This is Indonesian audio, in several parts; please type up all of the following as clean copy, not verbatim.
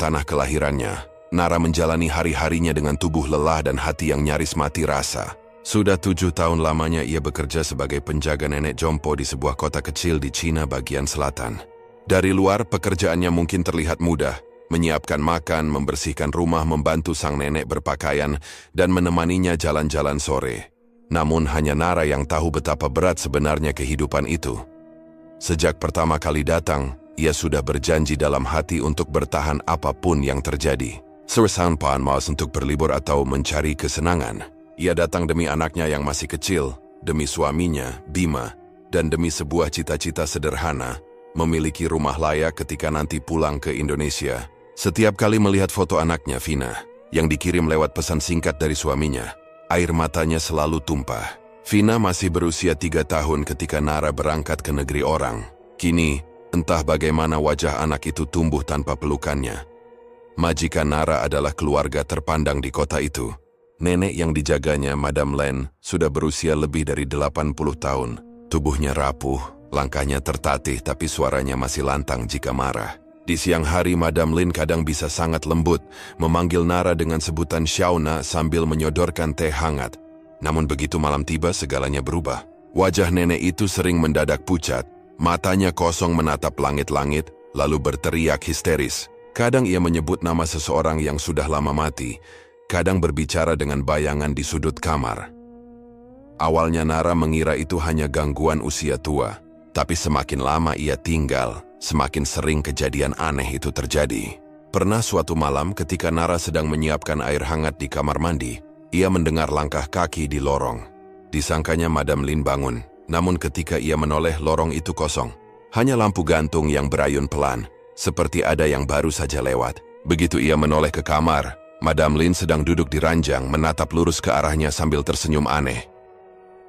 tanah kelahirannya, Nara menjalani hari-harinya dengan tubuh lelah dan hati yang nyaris mati rasa. Sudah 7 tahun lamanya ia bekerja sebagai penjaga nenek jompo di sebuah kota kecil di Cina bagian selatan. Dari luar, pekerjaannya mungkin terlihat mudah, menyiapkan makan, membersihkan rumah, membantu sang nenek berpakaian, dan menemaninya jalan-jalan sore. Namun hanya Nara yang tahu betapa berat sebenarnya kehidupan itu. Sejak pertama kali datang, ia sudah berjanji dalam hati untuk bertahan apapun yang terjadi. Tanpa malas untuk berlibur atau mencari kesenangan. Ia datang demi anaknya yang masih kecil, demi suaminya, Bima, dan demi sebuah cita-cita sederhana, memiliki rumah layak ketika nanti pulang ke Indonesia. Setiap kali melihat foto anaknya, Vina, yang dikirim lewat pesan singkat dari suaminya, air matanya selalu tumpah. Vina masih berusia 3 tahun ketika Nara berangkat ke negeri orang. Kini, entah bagaimana wajah anak itu tumbuh tanpa pelukannya. Majikan Nara adalah keluarga terpandang di kota itu. Nenek yang dijaganya, Madam Len, sudah berusia lebih dari 80 tahun. Tubuhnya rapuh, langkahnya tertatih tapi suaranya masih lantang jika marah. Di siang hari, Madam Lin kadang bisa sangat lembut, memanggil Nara dengan sebutan Shauna sambil menyodorkan teh hangat. Namun begitu malam tiba, segalanya berubah. Wajah nenek itu sering mendadak pucat, matanya kosong menatap langit-langit, lalu berteriak histeris. Kadang ia menyebut nama seseorang yang sudah lama mati, kadang berbicara dengan bayangan di sudut kamar. Awalnya Nara mengira itu hanya gangguan usia tua, tapi semakin lama ia tinggal, semakin sering kejadian aneh itu terjadi. Pernah suatu malam ketika Nara sedang menyiapkan air hangat di kamar mandi, ia mendengar langkah kaki di lorong. Disangkanya Madam Lin bangun, namun ketika ia menoleh, lorong itu kosong. Hanya lampu gantung yang berayun pelan, seperti ada yang baru saja lewat. Begitu ia menoleh ke kamar, Madam Lin sedang duduk di ranjang menatap lurus ke arahnya sambil tersenyum aneh.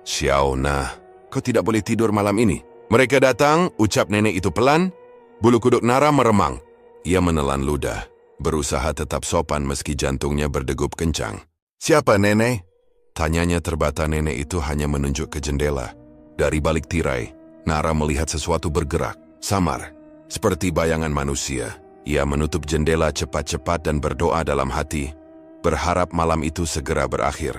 "Shauna, kau tidak boleh tidur malam ini. Mereka datang," ucap nenek itu pelan. Bulu kuduk Nara meremang. Ia menelan ludah, berusaha tetap sopan meski jantungnya berdegup kencang. "Siapa nenek?" tanyanya terbata. Nenek itu hanya menunjuk ke jendela. Dari balik tirai, Nara melihat sesuatu bergerak, samar, seperti bayangan manusia. Ia menutup jendela cepat-cepat dan berdoa dalam hati, berharap malam itu segera berakhir.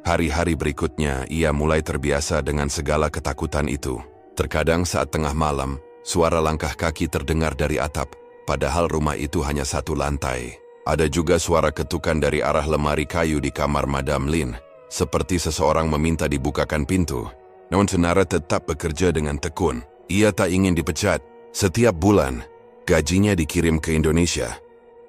Hari-hari berikutnya, ia mulai terbiasa dengan segala ketakutan itu. Terkadang saat tengah malam, suara langkah kaki terdengar dari atap, padahal rumah itu hanya 1 lantai. Ada juga suara ketukan dari arah lemari kayu di kamar Madam Lin, seperti seseorang meminta dibukakan pintu. Namun Nara tetap bekerja dengan tekun. Ia tak ingin dipecat. Setiap bulan, gajinya dikirim ke Indonesia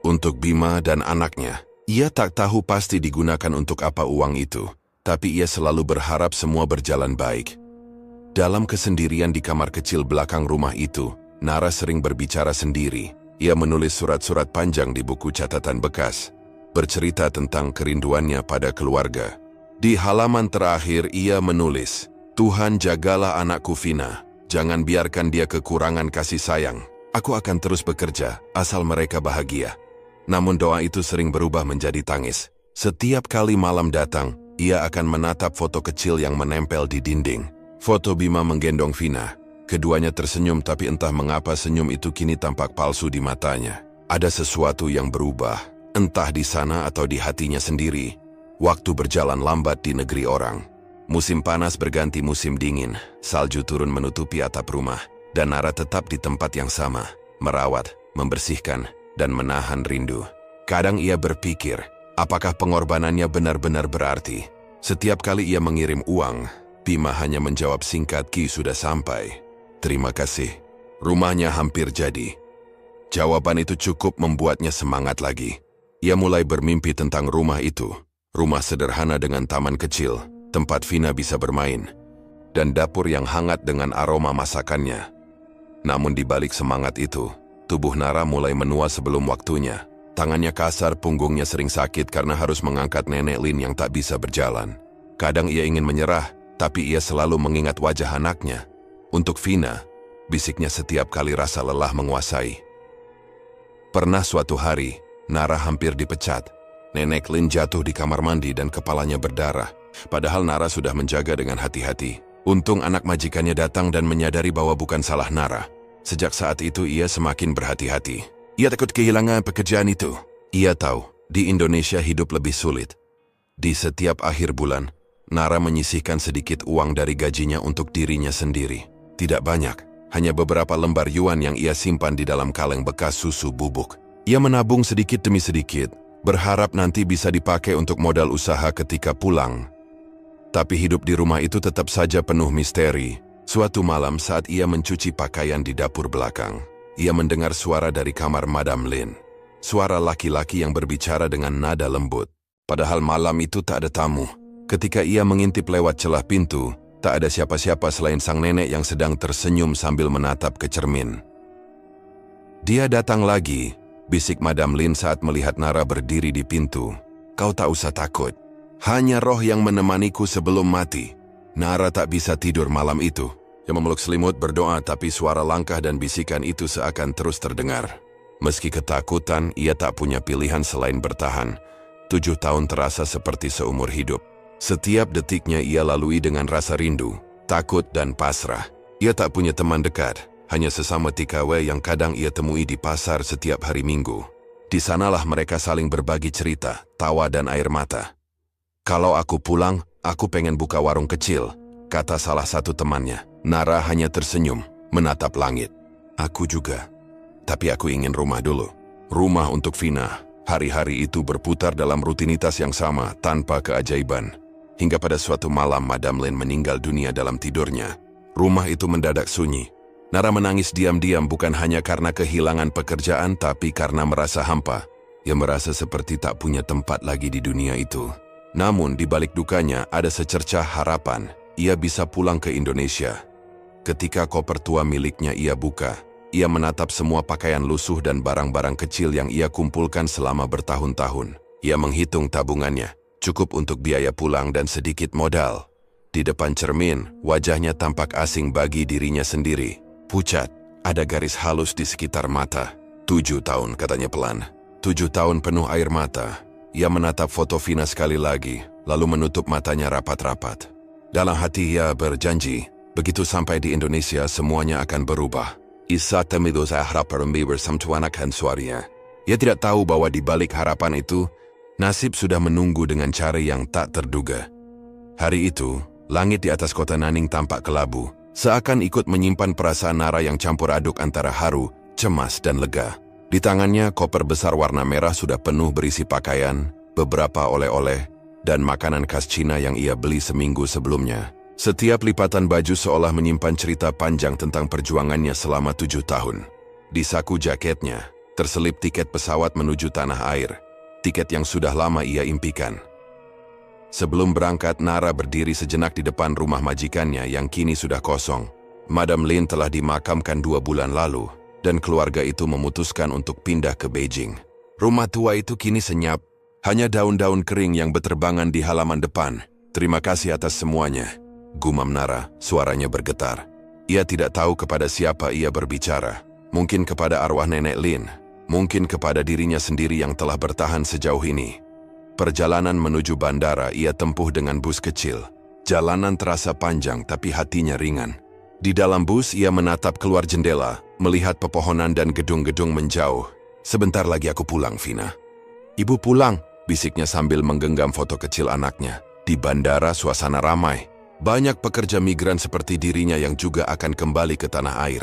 untuk Bima dan anaknya. Ia tak tahu pasti digunakan untuk apa uang itu, tapi ia selalu berharap semua berjalan baik. Dalam kesendirian di kamar kecil belakang rumah itu, Nara sering berbicara sendiri. Ia menulis surat-surat panjang di buku catatan bekas, bercerita tentang kerinduannya pada keluarga. Di halaman terakhir ia menulis, "Tuhan jagalah anakku Vina, jangan biarkan dia kekurangan kasih sayang. Aku akan terus bekerja, asal mereka bahagia." Namun doa itu sering berubah menjadi tangis. Setiap kali malam datang, ia akan menatap foto kecil yang menempel di dinding. Foto Bima menggendong Vina. Keduanya tersenyum, tapi entah mengapa senyum itu kini tampak palsu di matanya. Ada sesuatu yang berubah, entah di sana atau di hatinya sendiri. Waktu berjalan lambat di negeri orang. Musim panas berganti musim dingin, salju turun menutupi atap rumah, dan Nara tetap di tempat yang sama, merawat, membersihkan, dan menahan rindu. Kadang ia berpikir, apakah pengorbanannya benar-benar berarti? Setiap kali ia mengirim uang, Bima hanya menjawab singkat, "Ki, sudah sampai. Terima kasih." Rumahnya hampir jadi. Jawaban itu cukup membuatnya semangat lagi. Ia mulai bermimpi tentang rumah itu. Rumah sederhana dengan taman kecil, tempat Vina bisa bermain, dan dapur yang hangat dengan aroma masakannya. Namun di balik semangat itu, tubuh Nara mulai menua sebelum waktunya. Tangannya kasar, punggungnya sering sakit karena harus mengangkat nenek Lin yang tak bisa berjalan. Kadang ia ingin menyerah, tapi ia selalu mengingat wajah anaknya. "Untuk Vina," bisiknya setiap kali rasa lelah menguasai. Pernah suatu hari, Nara hampir dipecat. Nenek Lin jatuh di kamar mandi dan kepalanya berdarah. Padahal Nara sudah menjaga dengan hati-hati. Untung anak majikannya datang dan menyadari bahwa bukan salah Nara. Sejak saat itu ia semakin berhati-hati. Ia takut kehilangan pekerjaan itu. Ia tahu, di Indonesia hidup lebih sulit. Di setiap akhir bulan, Nara menyisihkan sedikit uang dari gajinya untuk dirinya sendiri. Tidak banyak, hanya beberapa lembar yuan yang ia simpan di dalam kaleng bekas susu bubuk. Ia menabung sedikit demi sedikit, berharap nanti bisa dipakai untuk modal usaha ketika pulang. Tapi hidup di rumah itu tetap saja penuh misteri. Suatu malam saat ia mencuci pakaian di dapur belakang, ia mendengar suara dari kamar Madam Lin. Suara laki-laki yang berbicara dengan nada lembut. Padahal malam itu tak ada tamu. Ketika ia mengintip lewat celah pintu, tak ada siapa-siapa selain sang nenek yang sedang tersenyum sambil menatap ke cermin. "Dia datang lagi," bisik Madam Lin saat melihat Nara berdiri di pintu. "Kau tak usah takut. Hanya roh yang menemaniku sebelum mati." Nara tak bisa tidur malam itu. Ia memeluk selimut berdoa, tapi suara langkah dan bisikan itu seakan terus terdengar. Meski ketakutan, ia tak punya pilihan selain bertahan. 7 tahun terasa seperti seumur hidup. Setiap detiknya ia lalui dengan rasa rindu, takut dan pasrah. Ia tak punya teman dekat, hanya sesama TKW yang kadang ia temui di pasar setiap hari Minggu. Di sanalah mereka saling berbagi cerita, tawa dan air mata. "Kalau aku pulang, aku pengen buka warung kecil," kata salah satu temannya. Nara hanya tersenyum, menatap langit. "Aku juga. Tapi aku ingin rumah dulu. Rumah untuk Vina." Hari-hari itu berputar dalam rutinitas yang sama, tanpa keajaiban. Hingga pada suatu malam Madam Lin meninggal dunia dalam tidurnya. Rumah itu mendadak sunyi. Nara menangis diam-diam bukan hanya karena kehilangan pekerjaan, tapi karena merasa hampa. Ia merasa seperti tak punya tempat lagi di dunia itu. Namun di balik dukanya ada secercah harapan. Ia bisa pulang ke Indonesia. Ketika koper tua miliknya ia buka, ia menatap semua pakaian lusuh dan barang-barang kecil yang ia kumpulkan selama bertahun-tahun. Ia menghitung tabungannya, cukup untuk biaya pulang dan sedikit modal. Di depan cermin, wajahnya tampak asing bagi dirinya sendiri. Pucat, ada garis halus di sekitar mata. 7 tahun, katanya pelan. 7 tahun penuh air mata. Ia menatap foto Vina sekali lagi, lalu menutup matanya rapat-rapat. Dalam hati ia berjanji, begitu sampai di Indonesia semuanya akan berubah. Ia tidak tahu bahwa di balik harapan itu, nasib sudah menunggu dengan cara yang tak terduga. Hari itu, langit di atas kota Nanning tampak kelabu, seakan ikut menyimpan perasaan Nara yang campur aduk antara haru, cemas, dan lega. Di tangannya, koper besar warna merah sudah penuh berisi pakaian, beberapa oleh-oleh, dan makanan khas Cina yang ia beli seminggu sebelumnya. Setiap lipatan baju seolah menyimpan cerita panjang tentang perjuangannya selama 7 tahun. Di saku jaketnya, terselip tiket pesawat menuju tanah air, tiket yang sudah lama ia impikan. Sebelum berangkat, Nara berdiri sejenak di depan rumah majikannya yang kini sudah kosong. Madam Lin telah dimakamkan 2 bulan lalu, dan keluarga itu memutuskan untuk pindah ke Beijing. Rumah tua itu kini senyap, hanya daun-daun kering yang berterbangan di halaman depan. "Terima kasih atas semuanya," gumam Nara, suaranya bergetar. Ia tidak tahu kepada siapa ia berbicara. Mungkin kepada arwah Nenek Lin, mungkin kepada dirinya sendiri yang telah bertahan sejauh ini. Perjalanan menuju bandara ia tempuh dengan bus kecil. Jalanan terasa panjang tapi hatinya ringan. Di dalam bus ia menatap keluar jendela, melihat pepohonan dan gedung-gedung menjauh. "Sebentar lagi aku pulang, Vina." "Ibu pulang," bisiknya sambil menggenggam foto kecil anaknya. Di bandara suasana ramai. Banyak pekerja migran seperti dirinya yang juga akan kembali ke tanah air.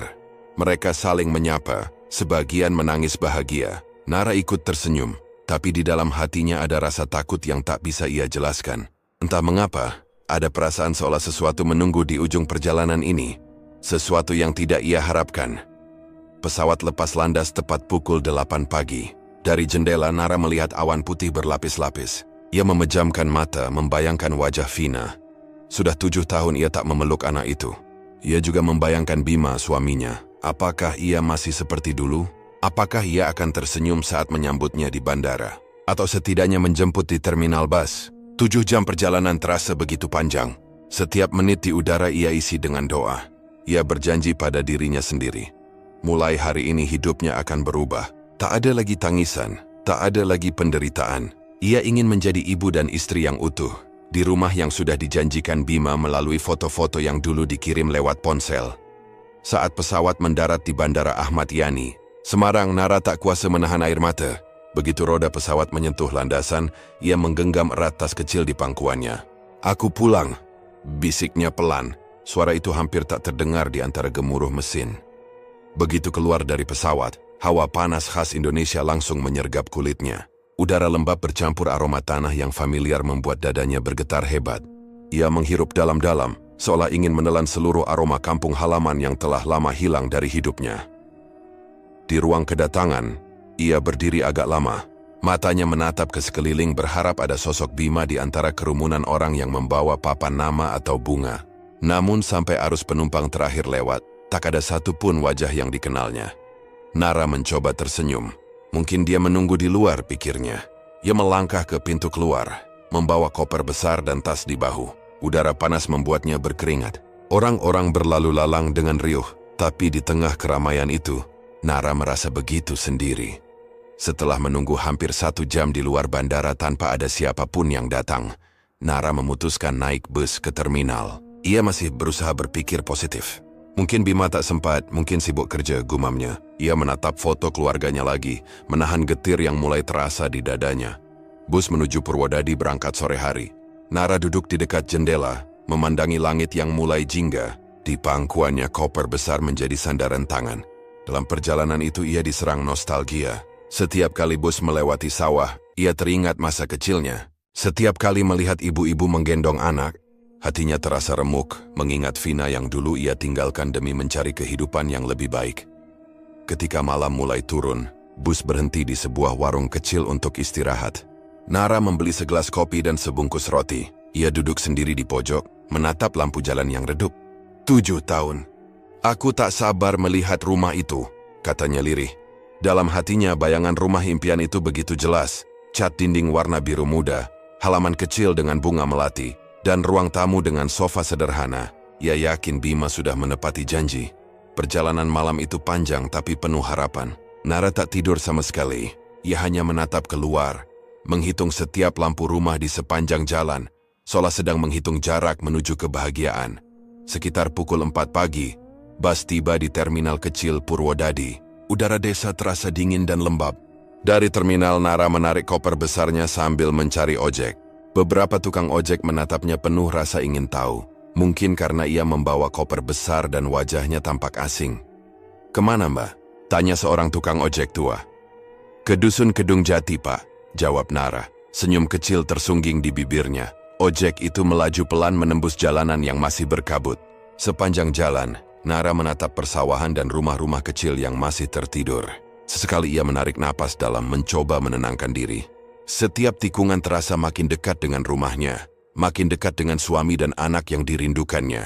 Mereka saling menyapa, sebagian menangis bahagia. Nara ikut tersenyum, tapi di dalam hatinya ada rasa takut yang tak bisa ia jelaskan. Entah mengapa, ada perasaan seolah sesuatu menunggu di ujung perjalanan ini. Sesuatu yang tidak ia harapkan. Pesawat lepas landas tepat pukul 8 pagi. Dari jendela Nara melihat awan putih berlapis-lapis. Ia memejamkan mata, membayangkan wajah Vina. Sudah 7 tahun ia tak memeluk anak itu. Ia juga membayangkan Bima, suaminya. Apakah ia masih seperti dulu? Apakah ia akan tersenyum saat menyambutnya di bandara? Atau setidaknya menjemput di terminal bus? 7 jam perjalanan terasa begitu panjang. Setiap menit di udara ia isi dengan doa. Ia berjanji pada dirinya sendiri. Mulai hari ini hidupnya akan berubah. Tak ada lagi tangisan, tak ada lagi penderitaan. Ia ingin menjadi ibu dan istri yang utuh. Di rumah yang sudah dijanjikan Bima melalui foto-foto yang dulu dikirim lewat ponsel. Saat pesawat mendarat di Bandara Ahmad Yani, Semarang, Nara tak kuasa menahan air mata. Begitu roda pesawat menyentuh landasan, ia menggenggam erat tas kecil di pangkuannya. "Aku pulang," bisiknya pelan. Suara itu hampir tak terdengar di antara gemuruh mesin. Begitu keluar dari pesawat, hawa panas khas Indonesia langsung menyergap kulitnya. Udara lembab bercampur aroma tanah yang familiar membuat dadanya bergetar hebat. Ia menghirup dalam-dalam, seolah ingin menelan seluruh aroma kampung halaman yang telah lama hilang dari hidupnya. Di ruang kedatangan, ia berdiri agak lama. Matanya menatap ke sekeliling berharap ada sosok Bima di antara kerumunan orang yang membawa papan nama atau bunga. Namun sampai arus penumpang terakhir lewat, tak ada satupun wajah yang dikenalnya. Nara mencoba tersenyum. Mungkin dia menunggu di luar, pikirnya. Ia melangkah ke pintu keluar, membawa koper besar dan tas di bahu. Udara panas membuatnya berkeringat. Orang-orang berlalu lalang dengan riuh, tapi di tengah keramaian itu, Nara merasa begitu sendiri. Setelah menunggu hampir 1 jam di luar bandara tanpa ada siapapun yang datang, Nara memutuskan naik bus ke terminal. Ia masih berusaha berpikir positif. Mungkin Bima tak sempat, mungkin sibuk kerja, gumamnya. Ia menatap foto keluarganya lagi, menahan getir yang mulai terasa di dadanya. Bus menuju Purwodadi berangkat sore hari. Nara duduk di dekat jendela, memandangi langit yang mulai jingga. Di pangkuannya koper besar menjadi sandaran tangan. Dalam perjalanan itu ia diserang nostalgia. Setiap kali bus melewati sawah, ia teringat masa kecilnya. Setiap kali melihat ibu-ibu menggendong anak, hatinya terasa remuk mengingat Vina yang dulu ia tinggalkan demi mencari kehidupan yang lebih baik. Ketika malam mulai turun, bus berhenti di sebuah warung kecil untuk istirahat. Nara membeli segelas kopi dan sebungkus roti. Ia duduk sendiri di pojok, menatap lampu jalan yang redup. 7 tahun. "Aku tak sabar melihat rumah itu," katanya lirih. Dalam hatinya bayangan rumah impian itu begitu jelas. Cat dinding warna biru muda, halaman kecil dengan bunga melati, dan ruang tamu dengan sofa sederhana. Ia yakin Bima sudah menepati janji. Perjalanan malam itu panjang tapi penuh harapan. Nara tak tidur sama sekali. Ia hanya menatap keluar, menghitung setiap lampu rumah di sepanjang jalan, seolah sedang menghitung jarak menuju kebahagiaan. Sekitar pukul 4 pagi, bus tiba di terminal kecil Purwodadi. Udara desa terasa dingin dan lembab. Dari terminal, Nara menarik koper besarnya sambil mencari ojek. Beberapa tukang ojek menatapnya penuh rasa ingin tahu. Mungkin karena ia membawa koper besar dan wajahnya tampak asing. "Kemana, Mbak?" tanya seorang tukang ojek tua. "Ke Dusun Kedung Jati, Pak," jawab Nara. Senyum kecil tersungging di bibirnya. Ojek itu melaju pelan menembus jalanan yang masih berkabut. Sepanjang jalan, Nara menatap persawahan dan rumah-rumah kecil yang masih tertidur. Sesekali ia menarik napas dalam mencoba menenangkan diri. Setiap tikungan terasa makin dekat dengan rumahnya, makin dekat dengan suami dan anak yang dirindukannya.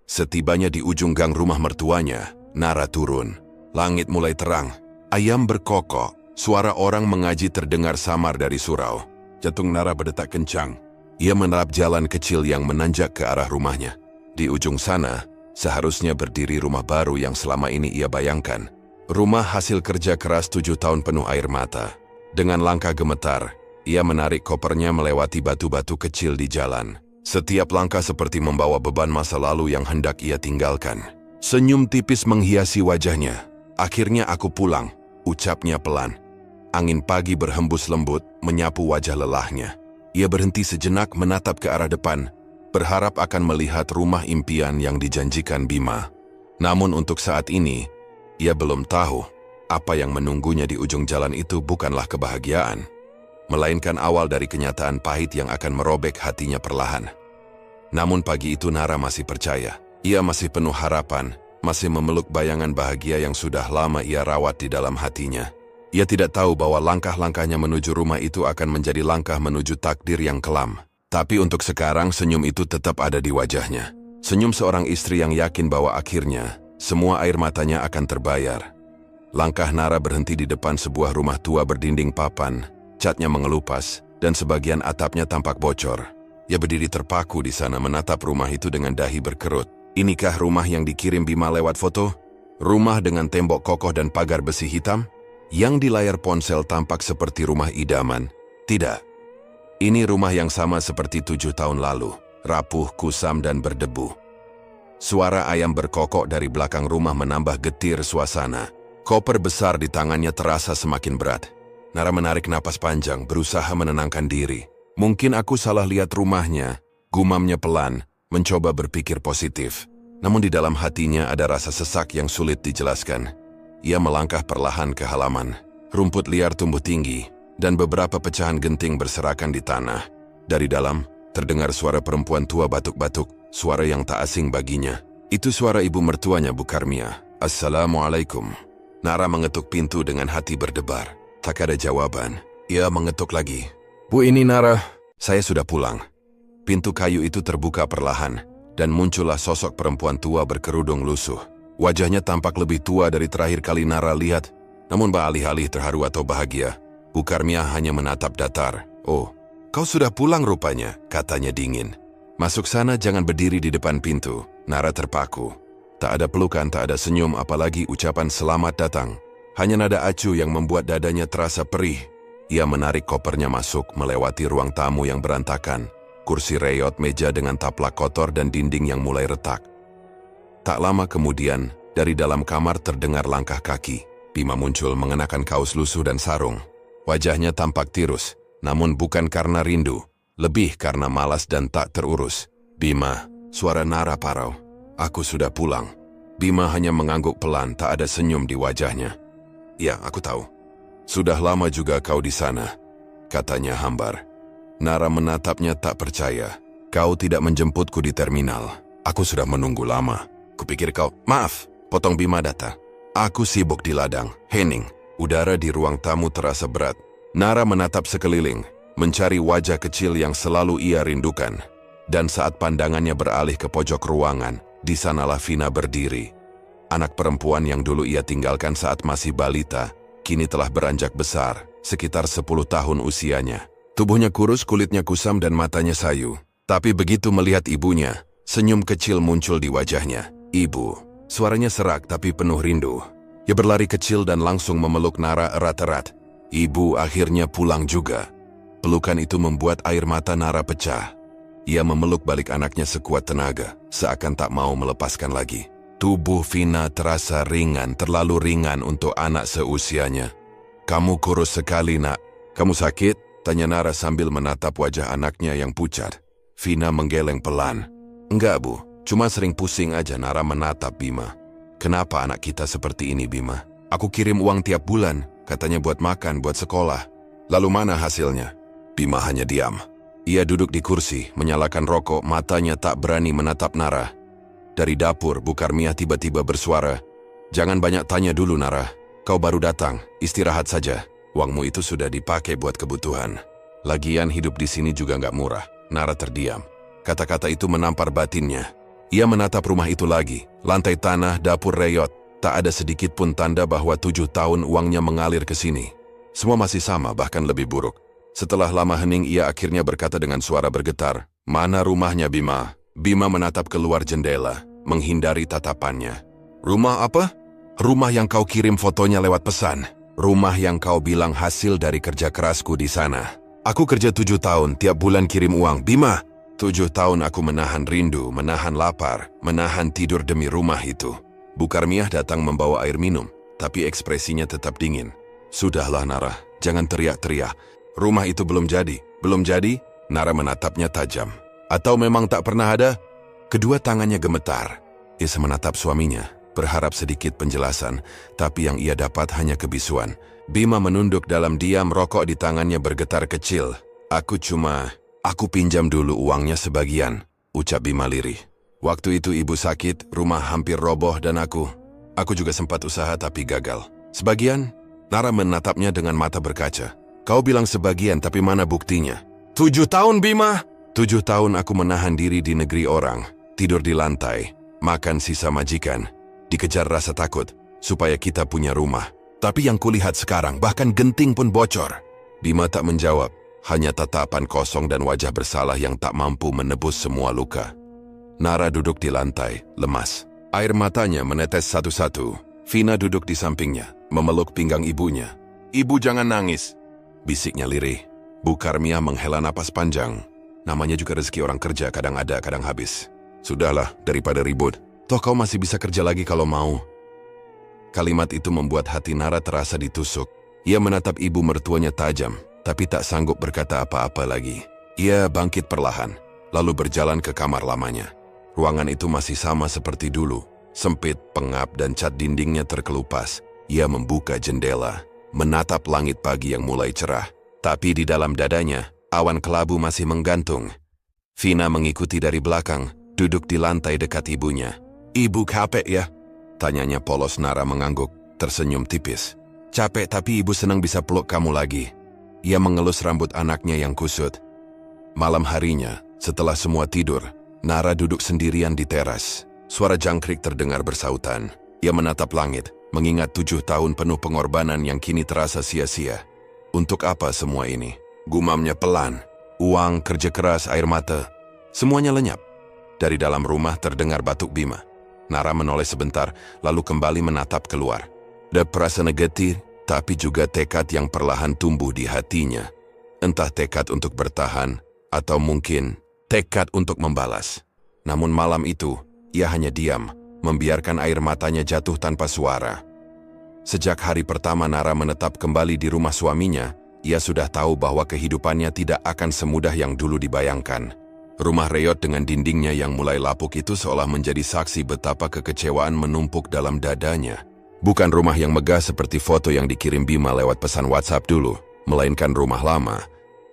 Setibanya di ujung gang rumah mertuanya, Nara turun. Langit mulai terang, ayam berkokok, suara orang mengaji terdengar samar dari surau. Jantung Nara berdetak kencang. Ia menerap jalan kecil yang menanjak ke arah rumahnya. Di ujung sana, seharusnya berdiri rumah baru yang selama ini ia bayangkan. Rumah hasil kerja keras 7 tahun penuh air mata. Dengan langkah gemetar, ia menarik kopernya melewati batu-batu kecil di jalan. Setiap langkah seperti membawa beban masa lalu yang hendak ia tinggalkan. Senyum tipis menghiasi wajahnya. "Akhirnya aku pulang," ucapnya pelan. Angin pagi berhembus lembut, menyapu wajah lelahnya. Ia berhenti sejenak menatap ke arah depan, berharap akan melihat rumah impian yang dijanjikan Bima. Namun untuk saat ini, ia belum tahu apa yang menunggunya di ujung jalan itu bukanlah kebahagiaan, melainkan awal dari kenyataan pahit yang akan merobek hatinya perlahan. Namun pagi itu Nara masih percaya. Ia masih penuh harapan, masih memeluk bayangan bahagia yang sudah lama ia rawat di dalam hatinya. Ia tidak tahu bahwa langkah-langkahnya menuju rumah itu akan menjadi langkah menuju takdir yang kelam. Tapi untuk sekarang senyum itu tetap ada di wajahnya. Senyum seorang istri yang yakin bahwa akhirnya semua air matanya akan terbayar. Langkah Nara berhenti di depan sebuah rumah tua berdinding papan. Catnya mengelupas dan sebagian atapnya tampak bocor. Ia berdiri terpaku di sana menatap rumah itu dengan dahi berkerut. Inikah rumah yang dikirim Bima lewat foto? Rumah dengan tembok kokoh dan pagar besi hitam? Yang di layar ponsel tampak seperti rumah idaman. Tidak. Ini rumah yang sama seperti 7 tahun lalu, rapuh, kusam, dan berdebu. Suara ayam berkokok dari belakang rumah menambah getir suasana. Koper besar di tangannya terasa semakin berat. Nara menarik napas panjang, berusaha menenangkan diri. Mungkin aku salah lihat rumahnya, gumamnya pelan, mencoba berpikir positif. Namun di dalam hatinya ada rasa sesak yang sulit dijelaskan. Ia melangkah perlahan ke halaman. Rumput liar tumbuh tinggi, dan beberapa pecahan genting berserakan di tanah. Dari dalam, terdengar suara perempuan tua batuk-batuk, suara yang tak asing baginya. Itu suara ibu mertuanya Bu Karmia. Assalamualaikum. Nara mengetuk pintu dengan hati berdebar. Tak ada jawaban. Ia mengetuk lagi. Bu, ini Nara. Saya sudah pulang. Pintu kayu itu terbuka perlahan, dan muncullah sosok perempuan tua berkerudung lusuh. Wajahnya tampak lebih tua dari terakhir kali Nara lihat, namun alih-alih terharu atau bahagia, Bu Karmia hanya menatap datar. Oh, kau sudah pulang rupanya, katanya dingin. Masuk sana, jangan berdiri di depan pintu. Nara terpaku. Tak ada pelukan, tak ada senyum, apalagi ucapan selamat datang. Hanya nada acuh yang membuat dadanya terasa perih. Ia menarik kopernya masuk, melewati ruang tamu yang berantakan, kursi reyot, meja dengan taplak kotor dan dinding yang mulai retak. Tak lama kemudian, dari dalam kamar terdengar langkah kaki. Bima muncul mengenakan kaos lusuh dan sarung. Wajahnya tampak tirus, namun bukan karena rindu, lebih karena malas dan tak terurus. Bima, suara Nara parau. Aku sudah pulang. Bima hanya mengangguk pelan, tak ada senyum di wajahnya. Ya, aku tahu. Sudah lama juga kau di sana, katanya hambar. Nara menatapnya tak percaya. Kau tidak menjemputku di terminal. Aku sudah menunggu lama. Kupikir kau... Maaf, potong Bima data. Aku sibuk di ladang. Hening, udara di ruang tamu terasa berat. Nara menatap sekeliling, mencari wajah kecil yang selalu ia rindukan. Dan saat pandangannya beralih ke pojok ruangan, di sanalah Vina berdiri. Anak perempuan yang dulu ia tinggalkan saat masih balita, kini telah beranjak besar, sekitar 10 tahun usianya. Tubuhnya kurus, kulitnya kusam dan matanya sayu. Tapi begitu melihat ibunya, senyum kecil muncul di wajahnya. Ibu, suaranya serak tapi penuh rindu. Ia berlari kecil dan langsung memeluk Nara erat-erat. Ibu akhirnya pulang juga. Pelukan itu membuat air mata Nara pecah. Ia memeluk balik anaknya sekuat tenaga, seakan tak mau melepaskan lagi. Tubuh Vina terasa ringan, terlalu ringan untuk anak seusianya. Kamu kurus sekali, nak. Kamu sakit? Tanya Nara sambil menatap wajah anaknya yang pucat. Vina menggeleng pelan. Enggak, Bu. Cuma sering pusing aja. Nara menatap Bima. Kenapa anak kita seperti ini, Bima? Aku kirim uang tiap bulan. Katanya buat makan, buat sekolah. Lalu mana hasilnya? Bima hanya diam. Ia duduk di kursi, menyalakan rokok, matanya tak berani menatap Nara. Dari dapur, Bu Karmia tiba-tiba bersuara. Jangan banyak tanya dulu, Nara. Kau baru datang, istirahat saja. Uangmu itu sudah dipakai buat kebutuhan. Lagian hidup di sini juga nggak murah. Nara terdiam. Kata-kata itu menampar batinnya. Ia menatap rumah itu lagi. Lantai tanah, dapur reyot. Tak ada sedikit pun tanda bahwa 7 tahun uangnya mengalir ke sini. Semua masih sama, bahkan lebih buruk. Setelah lama hening, ia akhirnya berkata dengan suara bergetar, "Mana rumahnya, Bima?" Bima menatap keluar jendela, menghindari tatapannya. "Rumah apa?" "Rumah yang kau kirim fotonya lewat pesan. Rumah yang kau bilang hasil dari kerja kerasku di sana. Aku kerja 7 tahun, tiap bulan kirim uang. Bima, 7 tahun aku menahan rindu, menahan lapar, menahan tidur demi rumah itu." Bu Karmia datang membawa air minum, tapi ekspresinya tetap dingin. "Sudahlah, Nara, jangan teriak-teriak. Rumah itu belum jadi." "Belum jadi?" Nara menatapnya tajam. "Atau memang tak pernah ada?" Kedua tangannya gemetar. Ia menatap suaminya, berharap sedikit penjelasan, tapi yang ia dapat hanya kebisuan. Bima menunduk dalam diam, rokok di tangannya bergetar kecil. Aku pinjam dulu uangnya sebagian," ucap Bima lirih. "Waktu itu ibu sakit, rumah hampir roboh dan aku juga sempat usaha tapi gagal." "Sebagian?" Nara menatapnya dengan mata berkaca. "Kau bilang sebagian, tapi mana buktinya?" 7 tahun, Bima! 7 tahun aku menahan diri di negeri orang, tidur di lantai, makan sisa majikan, dikejar rasa takut, supaya kita punya rumah. Tapi yang kulihat sekarang, bahkan genting pun bocor." Bima tak menjawab, hanya tatapan kosong dan wajah bersalah yang tak mampu menebus semua luka. Nara duduk di lantai, lemas. Air matanya menetes satu-satu. Vina duduk di sampingnya, memeluk pinggang ibunya. "Ibu jangan nangis," bisiknya lirih. Bu Karmia menghela napas panjang. Namanya juga rezeki orang kerja, kadang ada, kadang habis. "Sudahlah, daripada ribut. Toh kau masih bisa kerja lagi kalau mau." Kalimat itu membuat hati Nara terasa ditusuk. Ia menatap ibu mertuanya tajam, tapi tak sanggup berkata apa-apa lagi. Ia bangkit perlahan, lalu berjalan ke kamar lamanya. Ruangan itu masih sama seperti dulu. Sempit, pengap, dan cat dindingnya terkelupas. Ia membuka jendela, menatap langit pagi yang mulai cerah. Tapi di dalam dadanya, awan kelabu masih menggantung. Vina mengikuti dari belakang, duduk di lantai dekat ibunya. "Ibu capek ya?" tanyanya polos. Nara mengangguk, tersenyum tipis. "Capek, tapi ibu senang bisa peluk kamu lagi." Ia mengelus rambut anaknya yang kusut. Malam harinya, setelah semua tidur, Nara duduk sendirian di teras. Suara jangkrik terdengar bersautan. Ia menatap langit, mengingat 7 tahun penuh pengorbanan yang kini terasa sia-sia. Untuk apa semua ini? Gumamnya pelan. Uang, kerja keras, air mata. Semuanya lenyap. Dari dalam rumah terdengar batuk Bima. Nara menoleh sebentar, lalu kembali menatap keluar. Ada perasaan negatif, tapi juga tekad yang perlahan tumbuh di hatinya. Entah tekad untuk bertahan, atau mungkin tekad untuk membalas. Namun malam itu, ia hanya diam, membiarkan air matanya jatuh tanpa suara. Sejak hari pertama Nara menetap kembali di rumah suaminya, ia sudah tahu bahwa kehidupannya tidak akan semudah yang dulu dibayangkan. Rumah reot dengan dindingnya yang mulai lapuk itu seolah menjadi saksi betapa kekecewaan menumpuk dalam dadanya. Bukan rumah yang megah seperti foto yang dikirim Bima lewat pesan WhatsApp dulu, melainkan rumah lama,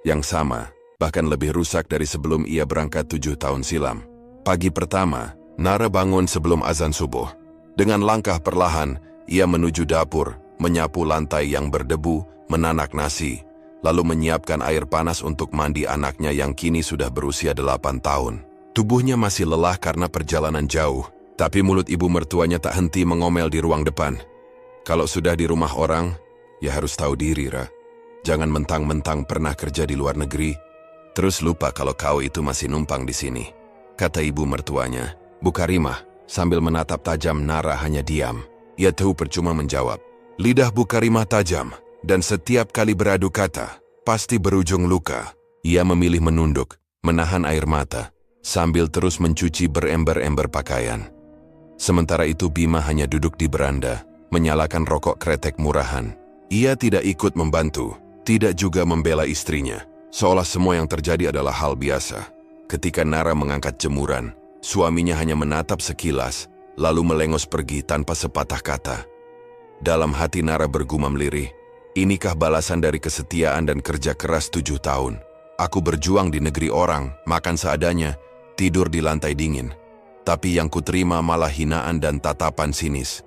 yang sama, bahkan lebih rusak dari sebelum ia berangkat 7 tahun silam. Pagi pertama, Nara bangun sebelum azan subuh. Dengan langkah perlahan, ia menuju dapur, menyapu lantai yang berdebu, menanak nasi, lalu menyiapkan air panas untuk mandi anaknya yang kini sudah berusia 8 tahun. Tubuhnya masih lelah karena perjalanan jauh, tapi mulut ibu mertuanya tak henti mengomel di ruang depan. "Kalau sudah di rumah orang, ya harus tahu diri, Ra. Jangan mentang-mentang pernah kerja di luar negeri, terus lupa kalau kau itu masih numpang di sini," kata ibu mertuanya. Bu Karimah sambil menatap tajam. Nara hanya diam. Ia tahu percuma menjawab. Lidah Bu Karimah tajam, dan setiap kali beradu kata, pasti berujung luka. Ia memilih menunduk, menahan air mata, sambil terus mencuci berember-ember pakaian. Sementara itu Bima hanya duduk di beranda, menyalakan rokok kretek murahan. Ia tidak ikut membantu, tidak juga membela istrinya, seolah semua yang terjadi adalah hal biasa. Ketika Nara mengangkat jemuran, suaminya hanya menatap sekilas, lalu melengos pergi tanpa sepatah kata. Dalam hati Nara bergumam lirih, "Inikah balasan dari kesetiaan dan kerja keras 7 tahun? Aku berjuang di negeri orang, makan seadanya, tidur di lantai dingin. Tapi yang kuterima malah hinaan dan tatapan sinis."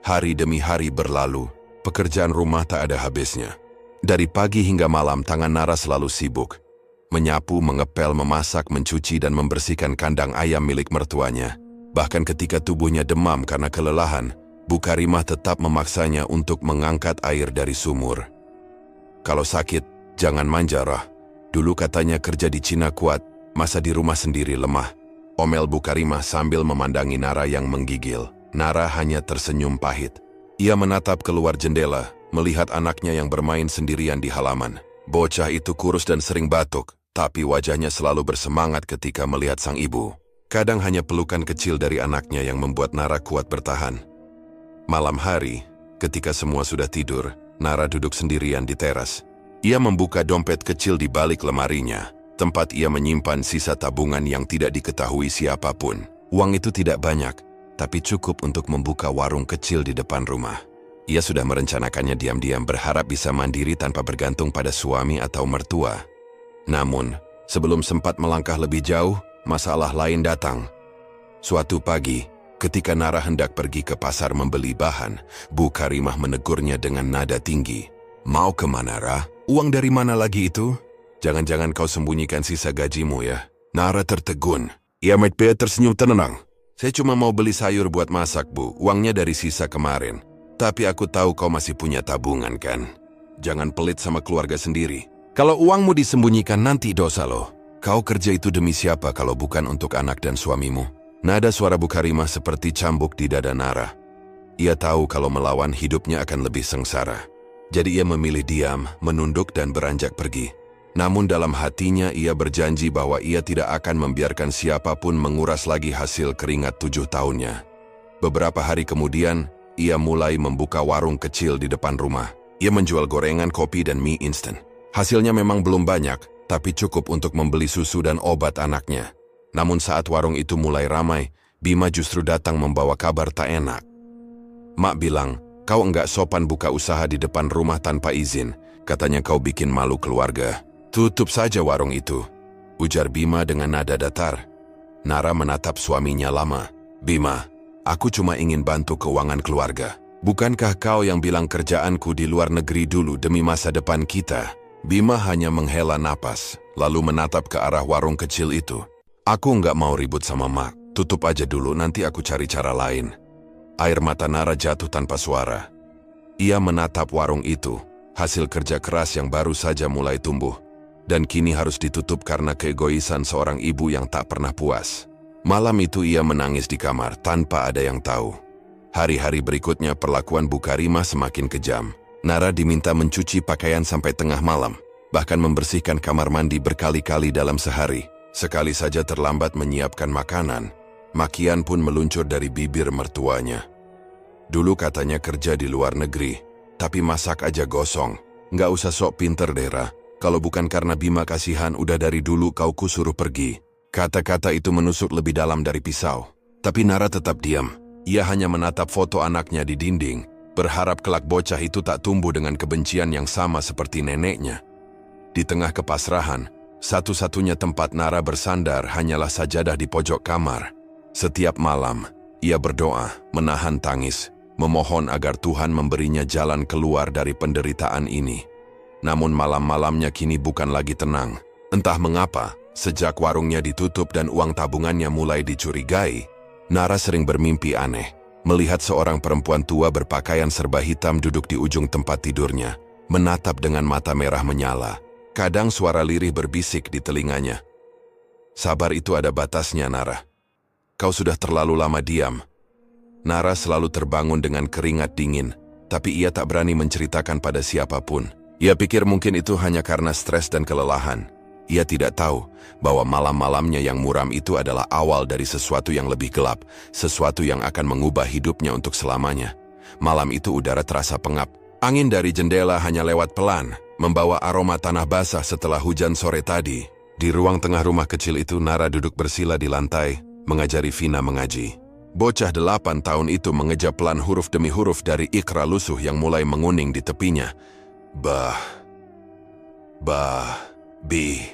Hari demi hari berlalu, pekerjaan rumah tak ada habisnya. Dari pagi hingga malam tangan Nara selalu sibuk. Menyapu, mengepel, memasak, mencuci, dan membersihkan kandang ayam milik mertuanya. Bahkan ketika tubuhnya demam karena kelelahan, Bu Karimah tetap memaksanya untuk mengangkat air dari sumur. "Kalau sakit, jangan manja, Rah. Dulu katanya kerja di Cina kuat, masa di rumah sendiri lemah," omel Bu Karimah sambil memandangi Nara yang menggigil. Nara hanya tersenyum pahit. Ia menatap keluar jendela, melihat anaknya yang bermain sendirian di halaman. Bocah itu kurus dan sering batuk, tapi wajahnya selalu bersemangat ketika melihat sang ibu. Kadang hanya pelukan kecil dari anaknya yang membuat Nara kuat bertahan. Malam hari, ketika semua sudah tidur, Nara duduk sendirian di teras. Ia membuka dompet kecil di balik lemarinya, tempat ia menyimpan sisa tabungan yang tidak diketahui siapapun. Uang itu tidak banyak, tapi cukup untuk membuka warung kecil di depan rumah. Ia sudah merencanakannya diam-diam, berharap bisa mandiri tanpa bergantung pada suami atau mertua. Namun, sebelum sempat melangkah lebih jauh, masalah lain datang. Suatu pagi, ketika Nara hendak pergi ke pasar membeli bahan, Bu Karimah menegurnya dengan nada tinggi. "Mau kemana, Ra? Uang dari mana lagi itu? Jangan-jangan kau sembunyikan sisa gajimu ya?" Nara tertegun. Ia tersenyum tenang. "Saya cuma mau beli sayur buat masak, Bu. Uangnya dari sisa kemarin. Tapi aku tahu kau masih punya tabungan kan? Jangan pelit sama keluarga sendiri. Kalau uangmu disembunyikan nanti dosa loh. Kau kerja itu demi siapa kalau bukan untuk anak dan suamimu?" Nada suara Bu Karimah seperti cambuk di dada Nara. Ia tahu kalau melawan hidupnya akan lebih sengsara. Jadi ia memilih diam, menunduk dan beranjak pergi. Namun dalam hatinya ia berjanji bahwa ia tidak akan membiarkan siapapun menguras lagi hasil keringat 7 tahunnya. Beberapa hari kemudian, ia mulai membuka warung kecil di depan rumah. Ia menjual gorengan, kopi, dan mie instan. Hasilnya memang belum banyak, tapi cukup untuk membeli susu dan obat anaknya. Namun saat warung itu mulai ramai, Bima justru datang membawa kabar tak enak. Mak bilang, kau enggak sopan buka usaha di depan rumah tanpa izin. Katanya kau bikin malu keluarga. Tutup saja warung itu, ujar Bima dengan nada datar. Nara menatap suaminya lama. Bima, aku cuma ingin bantu keuangan keluarga. Bukankah kau yang bilang kerjaanku di luar negeri dulu demi masa depan kita? Bima hanya menghela napas, lalu menatap ke arah warung kecil itu. Aku nggak mau ribut sama Mak, tutup aja dulu, nanti aku cari cara lain. Air mata Nara jatuh tanpa suara. Ia menatap warung itu, hasil kerja keras yang baru saja mulai tumbuh, dan kini harus ditutup karena keegoisan seorang ibu yang tak pernah puas. Malam itu ia menangis di kamar tanpa ada yang tahu. Hari-hari berikutnya perlakuan Bu Karimah semakin kejam. Nara diminta mencuci pakaian sampai tengah malam, bahkan membersihkan kamar mandi berkali-kali dalam sehari. Sekali saja terlambat menyiapkan makanan, makian pun meluncur dari bibir mertuanya. Dulu katanya kerja di luar negeri, tapi masak aja gosong. Nggak usah sok pinter, Dera. Kalau bukan karena Bima kasihan, udah dari dulu kau kusuruh pergi. Kata-kata itu menusuk lebih dalam dari pisau. Tapi Nara tetap diam. Ia hanya menatap foto anaknya di dinding, berharap kelak bocah itu tak tumbuh dengan kebencian yang sama seperti neneknya. Di tengah kepasrahan, satu-satunya tempat Nara bersandar hanyalah sajadah di pojok kamar. Setiap malam, ia berdoa, menahan tangis, memohon agar Tuhan memberinya jalan keluar dari penderitaan ini. Namun malam-malamnya kini bukan lagi tenang. Entah mengapa, sejak warungnya ditutup dan uang tabungannya mulai dicurigai, Nara sering bermimpi aneh, melihat seorang perempuan tua berpakaian serba hitam duduk di ujung tempat tidurnya, menatap dengan mata merah menyala. Kadang suara lirih berbisik di telinganya. Sabar itu ada batasnya, Nara. Kau sudah terlalu lama diam. Nara selalu terbangun dengan keringat dingin, tapi ia tak berani menceritakan pada siapapun. Ia pikir mungkin itu hanya karena stres dan kelelahan. Ia tidak tahu bahwa malam-malamnya yang muram itu adalah awal dari sesuatu yang lebih gelap, sesuatu yang akan mengubah hidupnya untuk selamanya. Malam itu udara terasa pengap. Angin dari jendela hanya lewat pelan, membawa aroma tanah basah setelah hujan sore tadi. Di ruang tengah rumah kecil itu, Nara duduk bersila di lantai, mengajari Vina mengaji. Bocah 8 tahun itu mengejak pelan huruf demi huruf dari Iqra lusuh yang mulai menguning di tepinya. Bah, bi.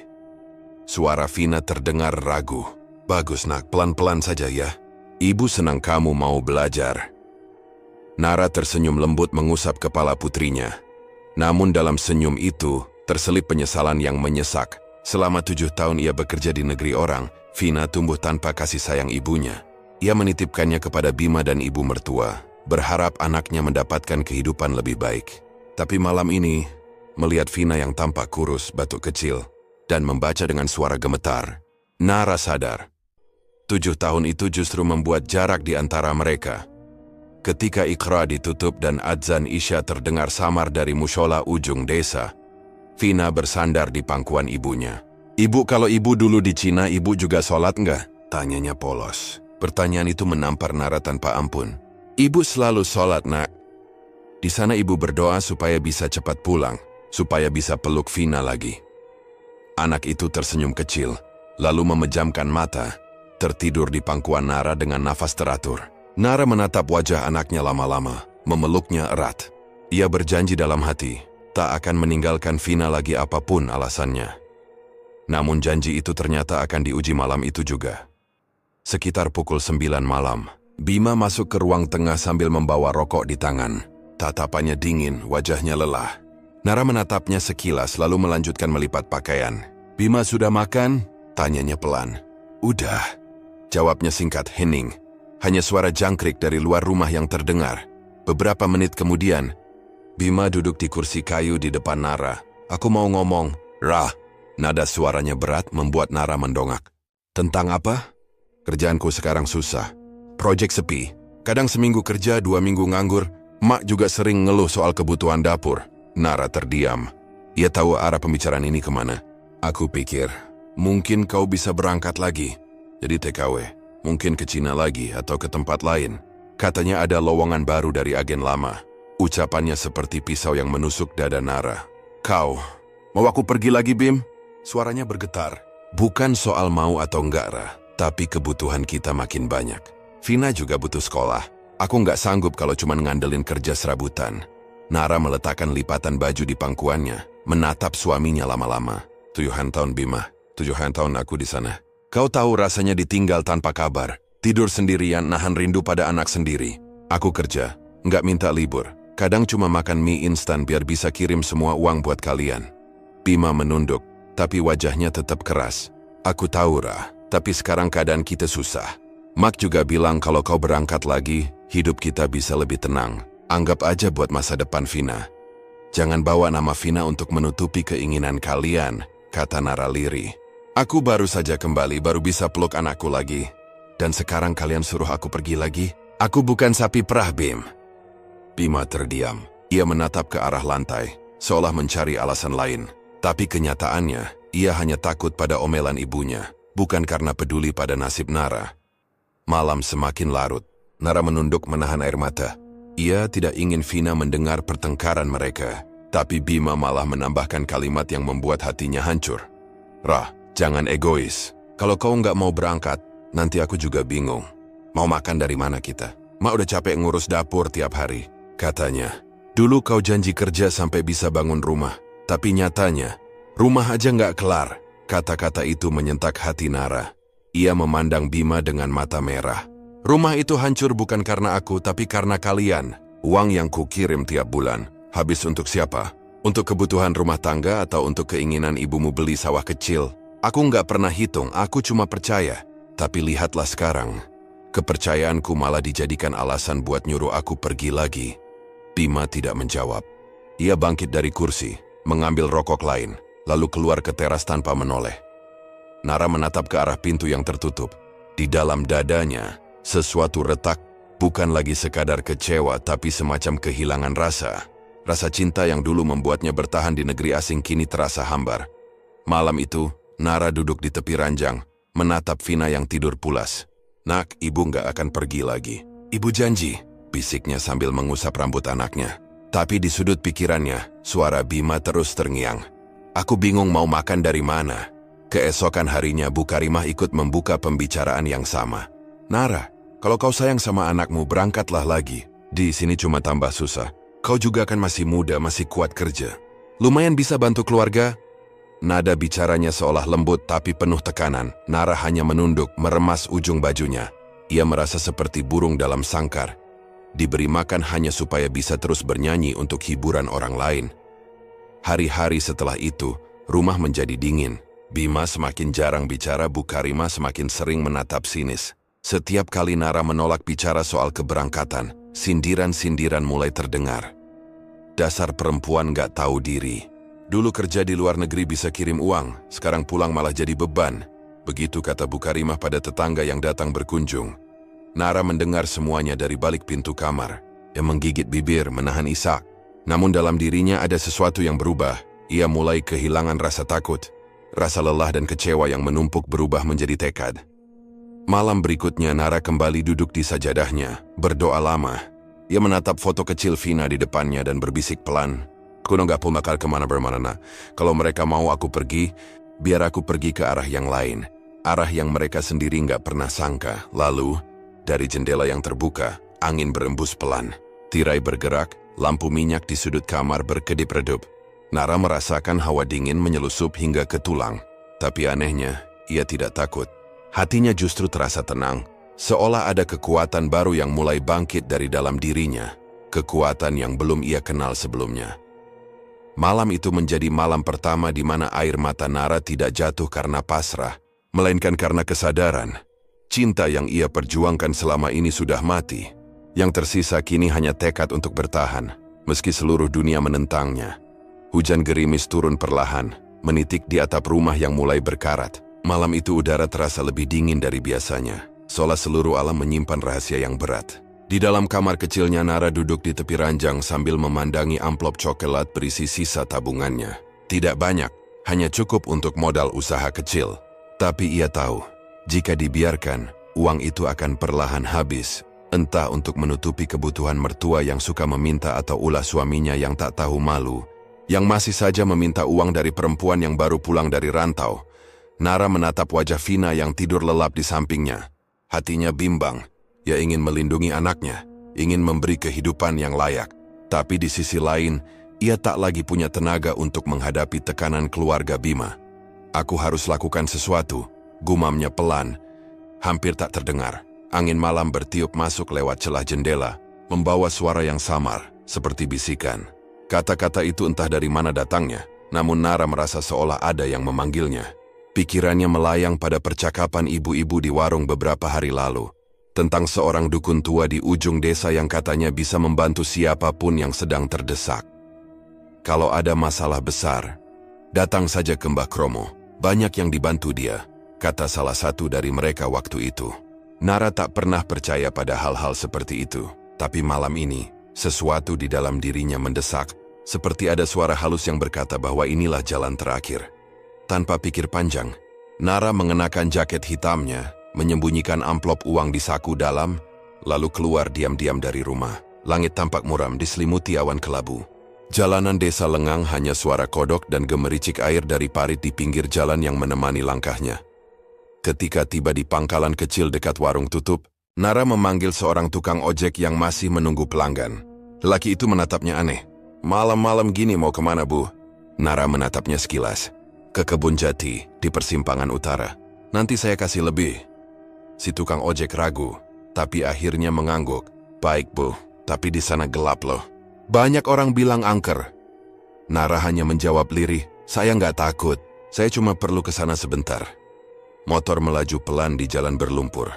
Suara Vina terdengar ragu. Bagus nak, pelan-pelan saja ya. Ibu senang kamu mau belajar. Nara tersenyum lembut mengusap kepala putrinya. Namun dalam senyum itu, terselip penyesalan yang menyesak. Selama 7 tahun ia bekerja di negeri orang, Vina tumbuh tanpa kasih sayang ibunya. Ia menitipkannya kepada Bima dan ibu mertua, berharap anaknya mendapatkan kehidupan lebih baik. Tapi malam ini, melihat Vina yang tampak kurus, batuk kecil, dan membaca dengan suara gemetar, Nara sadar. 7 tahun itu justru membuat jarak di antara mereka. Ketika Iqra ditutup dan adzan Isya terdengar samar dari mushola ujung desa, Vina bersandar di pangkuan ibunya. Ibu, kalau ibu dulu di Cina, ibu juga sholat enggak? Tanyanya polos. Pertanyaan itu menampar Nara tanpa ampun. Ibu selalu sholat, nak. Di sana ibu berdoa supaya bisa cepat pulang, supaya bisa peluk Vina lagi. Anak itu tersenyum kecil, lalu memejamkan mata, tertidur di pangkuan Nara dengan nafas teratur. Nara menatap wajah anaknya lama-lama, memeluknya erat. Ia berjanji dalam hati, tak akan meninggalkan Vina lagi apapun alasannya. Namun janji itu ternyata akan diuji malam itu juga. Sekitar pukul 9 malam, Bima masuk ke ruang tengah sambil membawa rokok di tangan. Tatapannya dingin, wajahnya lelah. Nara menatapnya sekilas lalu melanjutkan melipat pakaian. Bima sudah makan? Tanyanya pelan. Udah. Jawabnya singkat, hening. Hanya suara jangkrik dari luar rumah yang terdengar. Beberapa menit kemudian, Bima duduk di kursi kayu di depan Nara. Aku mau ngomong. Rah. Nada suaranya berat membuat Nara mendongak. Tentang apa? Kerjaanku sekarang susah. Proyek sepi. Kadang seminggu kerja, 2 minggu nganggur. Mak juga sering ngeluh soal kebutuhan dapur. Nara terdiam. Ia tahu arah pembicaraan ini kemana. Aku pikir, mungkin kau bisa berangkat lagi. Jadi TKW. Mungkin ke Cina lagi atau ke tempat lain. Katanya ada lowongan baru dari agen lama. Ucapannya seperti pisau yang menusuk dada Nara. Kau, mau aku pergi lagi, Bim? Suaranya bergetar. Bukan soal mau atau enggak, Ra. Tapi kebutuhan kita makin banyak. Vina juga butuh sekolah. Aku nggak sanggup kalau cuma ngandelin kerja serabutan. Nara meletakkan lipatan baju di pangkuannya, menatap suaminya lama-lama. 7 tahun, Bima. 7 tahun aku di sana. Kau tahu rasanya ditinggal tanpa kabar. Tidur sendirian, nahan rindu pada anak sendiri. Aku kerja, nggak minta libur. Kadang cuma makan mie instan biar bisa kirim semua uang buat kalian. Bima menunduk, tapi wajahnya tetap keras. Aku tahu, Ra, tapi sekarang keadaan kita susah. Mak juga bilang kalau kau berangkat lagi, hidup kita bisa lebih tenang. Anggap aja buat masa depan Vina. Jangan bawa nama Vina untuk menutupi keinginan kalian, kata Nara lirih. Aku baru saja kembali, baru bisa peluk anakku lagi. Dan sekarang kalian suruh aku pergi lagi? Aku bukan sapi perah, Bim. Bima terdiam. Ia menatap ke arah lantai, seolah mencari alasan lain. Tapi kenyataannya, ia hanya takut pada omelan ibunya, bukan karena peduli pada nasib Nara. Malam semakin larut. Nara menunduk menahan air mata. Ia tidak ingin Vina mendengar pertengkaran mereka. Tapi Bima malah menambahkan kalimat yang membuat hatinya hancur. Ra, jangan egois. Kalau kau nggak mau berangkat, nanti aku juga bingung. Mau makan dari mana kita? Mak udah capek ngurus dapur tiap hari, katanya. Dulu kau janji kerja sampai bisa bangun rumah. Tapi nyatanya, rumah aja nggak kelar. Kata-kata itu menyentak hati Nara. Ia memandang Bima dengan mata merah. Rumah itu hancur bukan karena aku, tapi karena kalian. Uang yang kukirim tiap bulan, habis untuk siapa? Untuk kebutuhan rumah tangga atau untuk keinginan ibumu beli sawah kecil? Aku nggak pernah hitung, aku cuma percaya. Tapi lihatlah sekarang, kepercayaanku malah dijadikan alasan buat nyuruh aku pergi lagi. Bima tidak menjawab. Ia bangkit dari kursi, mengambil rokok lain, lalu keluar ke teras tanpa menoleh. Nara menatap ke arah pintu yang tertutup. Di dalam dadanya, sesuatu retak, bukan lagi sekadar kecewa tapi semacam kehilangan rasa. Rasa cinta yang dulu membuatnya bertahan di negeri asing kini terasa hambar. Malam itu, Nara duduk di tepi ranjang, menatap Vina yang tidur pulas. Nak, ibu nggak akan pergi lagi. Ibu janji, bisiknya sambil mengusap rambut anaknya. Tapi di sudut pikirannya, suara Bima terus terngiang. Aku bingung mau makan dari mana. Keesokan harinya Bu Karimah ikut membuka pembicaraan yang sama. Nara, kalau kau sayang sama anakmu, berangkatlah lagi. Di sini cuma tambah susah. Kau juga kan masih muda, masih kuat kerja. Lumayan bisa bantu keluarga. Nada bicaranya seolah lembut tapi penuh tekanan. Nara hanya menunduk, meremas ujung bajunya. Ia merasa seperti burung dalam sangkar. Diberi makan hanya supaya bisa terus bernyanyi untuk hiburan orang lain. Hari-hari setelah itu, rumah menjadi dingin. Bima semakin jarang bicara, Bu Karimah semakin sering menatap sinis. Setiap kali Nara menolak bicara soal keberangkatan, sindiran-sindiran mulai terdengar. Dasar perempuan gak tahu diri. Dulu kerja di luar negeri bisa kirim uang, sekarang pulang malah jadi beban. Begitu kata Bu Karimah pada tetangga yang datang berkunjung. Nara mendengar semuanya dari balik pintu kamar. Ia menggigit bibir, menahan isak. Namun dalam dirinya ada sesuatu yang berubah. Ia mulai kehilangan rasa takut. Rasa lelah dan kecewa yang menumpuk berubah menjadi tekad. Malam berikutnya Nara kembali duduk di sajadahnya, berdoa lama. Ia menatap foto kecil Vina di depannya dan berbisik pelan. Kuno gak bakal kemana-mana. Kalau mereka mau aku pergi, biar aku pergi ke arah yang lain. Arah yang mereka sendiri gak pernah sangka. Lalu, dari jendela yang terbuka, angin berembus pelan. Tirai bergerak, lampu minyak di sudut kamar berkedip-redup. Nara merasakan hawa dingin menyelusup hingga ke tulang. Tapi anehnya, ia tidak takut. Hatinya justru terasa tenang. Seolah ada kekuatan baru yang mulai bangkit dari dalam dirinya. Kekuatan yang belum ia kenal sebelumnya. Malam itu menjadi malam pertama di mana air mata Nara tidak jatuh karena pasrah, melainkan karena kesadaran. Cinta yang ia perjuangkan selama ini sudah mati. Yang tersisa kini hanya tekad untuk bertahan, meski seluruh dunia menentangnya. Hujan gerimis turun perlahan, menitik di atap rumah yang mulai berkarat. Malam itu udara terasa lebih dingin dari biasanya, seolah seluruh alam menyimpan rahasia yang berat. Di dalam kamar kecilnya Nara duduk di tepi ranjang sambil memandangi amplop coklat berisi sisa tabungannya. Tidak banyak, hanya cukup untuk modal usaha kecil. Tapi ia tahu, jika dibiarkan, uang itu akan perlahan habis. Entah untuk menutupi kebutuhan mertua yang suka meminta atau ulah suaminya yang tak tahu malu, yang masih saja meminta uang dari perempuan yang baru pulang dari rantau. Nara menatap wajah Vina yang tidur lelap di sampingnya. Hatinya bimbang. Ia ingin melindungi anaknya, ingin memberi kehidupan yang layak. Tapi di sisi lain, ia tak lagi punya tenaga untuk menghadapi tekanan keluarga Bima. Aku harus lakukan sesuatu, gumamnya pelan, hampir tak terdengar. Angin malam bertiup masuk lewat celah jendela, membawa suara yang samar, seperti bisikan. Kata-kata itu entah dari mana datangnya, namun Nara merasa seolah ada yang memanggilnya. Pikirannya melayang pada percakapan ibu-ibu di warung beberapa hari lalu, tentang seorang dukun tua di ujung desa yang katanya bisa membantu siapapun yang sedang terdesak. Kalau ada masalah besar, datang saja ke Mbah Kromo, banyak yang dibantu dia, kata salah satu dari mereka waktu itu. Nara tak pernah percaya pada hal-hal seperti itu, tapi malam ini, sesuatu di dalam dirinya mendesak, seperti ada suara halus yang berkata bahwa inilah jalan terakhir. Tanpa pikir panjang, Nara mengenakan jaket hitamnya, menyembunyikan amplop uang di saku dalam, lalu keluar diam-diam dari rumah. Langit tampak muram diselimuti awan kelabu. Jalanan desa lengang, hanya suara kodok dan gemericik air dari parit di pinggir jalan yang menemani langkahnya. Ketika tiba di pangkalan kecil dekat warung tutup, Nara memanggil seorang tukang ojek yang masih menunggu pelanggan. Lelaki itu menatapnya aneh. Malam-malam gini mau kemana, Bu? Nara menatapnya sekilas. Ke kebun jati, di persimpangan utara. Nanti saya kasih lebih. Si tukang ojek ragu, tapi akhirnya mengangguk. Baik, Bu, tapi di sana gelap loh. Banyak orang bilang angker. Nara hanya menjawab lirih, saya nggak takut. Saya cuma perlu ke sana sebentar. Motor melaju pelan di jalan berlumpur.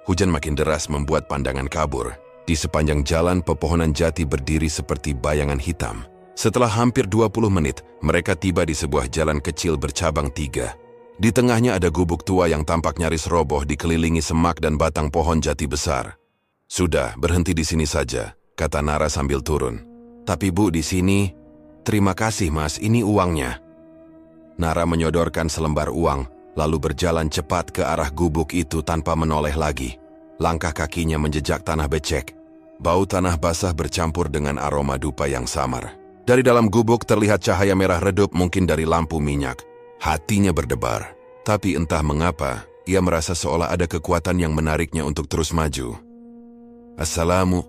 Hujan makin deras membuat pandangan kabur. Di sepanjang jalan pepohonan jati berdiri seperti bayangan hitam. Setelah hampir 20 menit, mereka tiba di sebuah jalan kecil bercabang 3. Di tengahnya ada gubuk tua yang tampak nyaris roboh dikelilingi semak dan batang pohon jati besar. Sudah, berhenti di sini saja, kata Nara sambil turun. Tapi Bu, di sini, terima kasih Mas, ini uangnya. Nara menyodorkan selembar uang, lalu berjalan cepat ke arah gubuk itu tanpa menoleh lagi. Langkah kakinya menjejak tanah becek. Bau tanah basah bercampur dengan aroma dupa yang samar. Dari dalam gubuk terlihat cahaya merah redup, mungkin dari lampu minyak. Hatinya berdebar. Tapi entah mengapa, ia merasa seolah ada kekuatan yang menariknya untuk terus maju. Assalamu.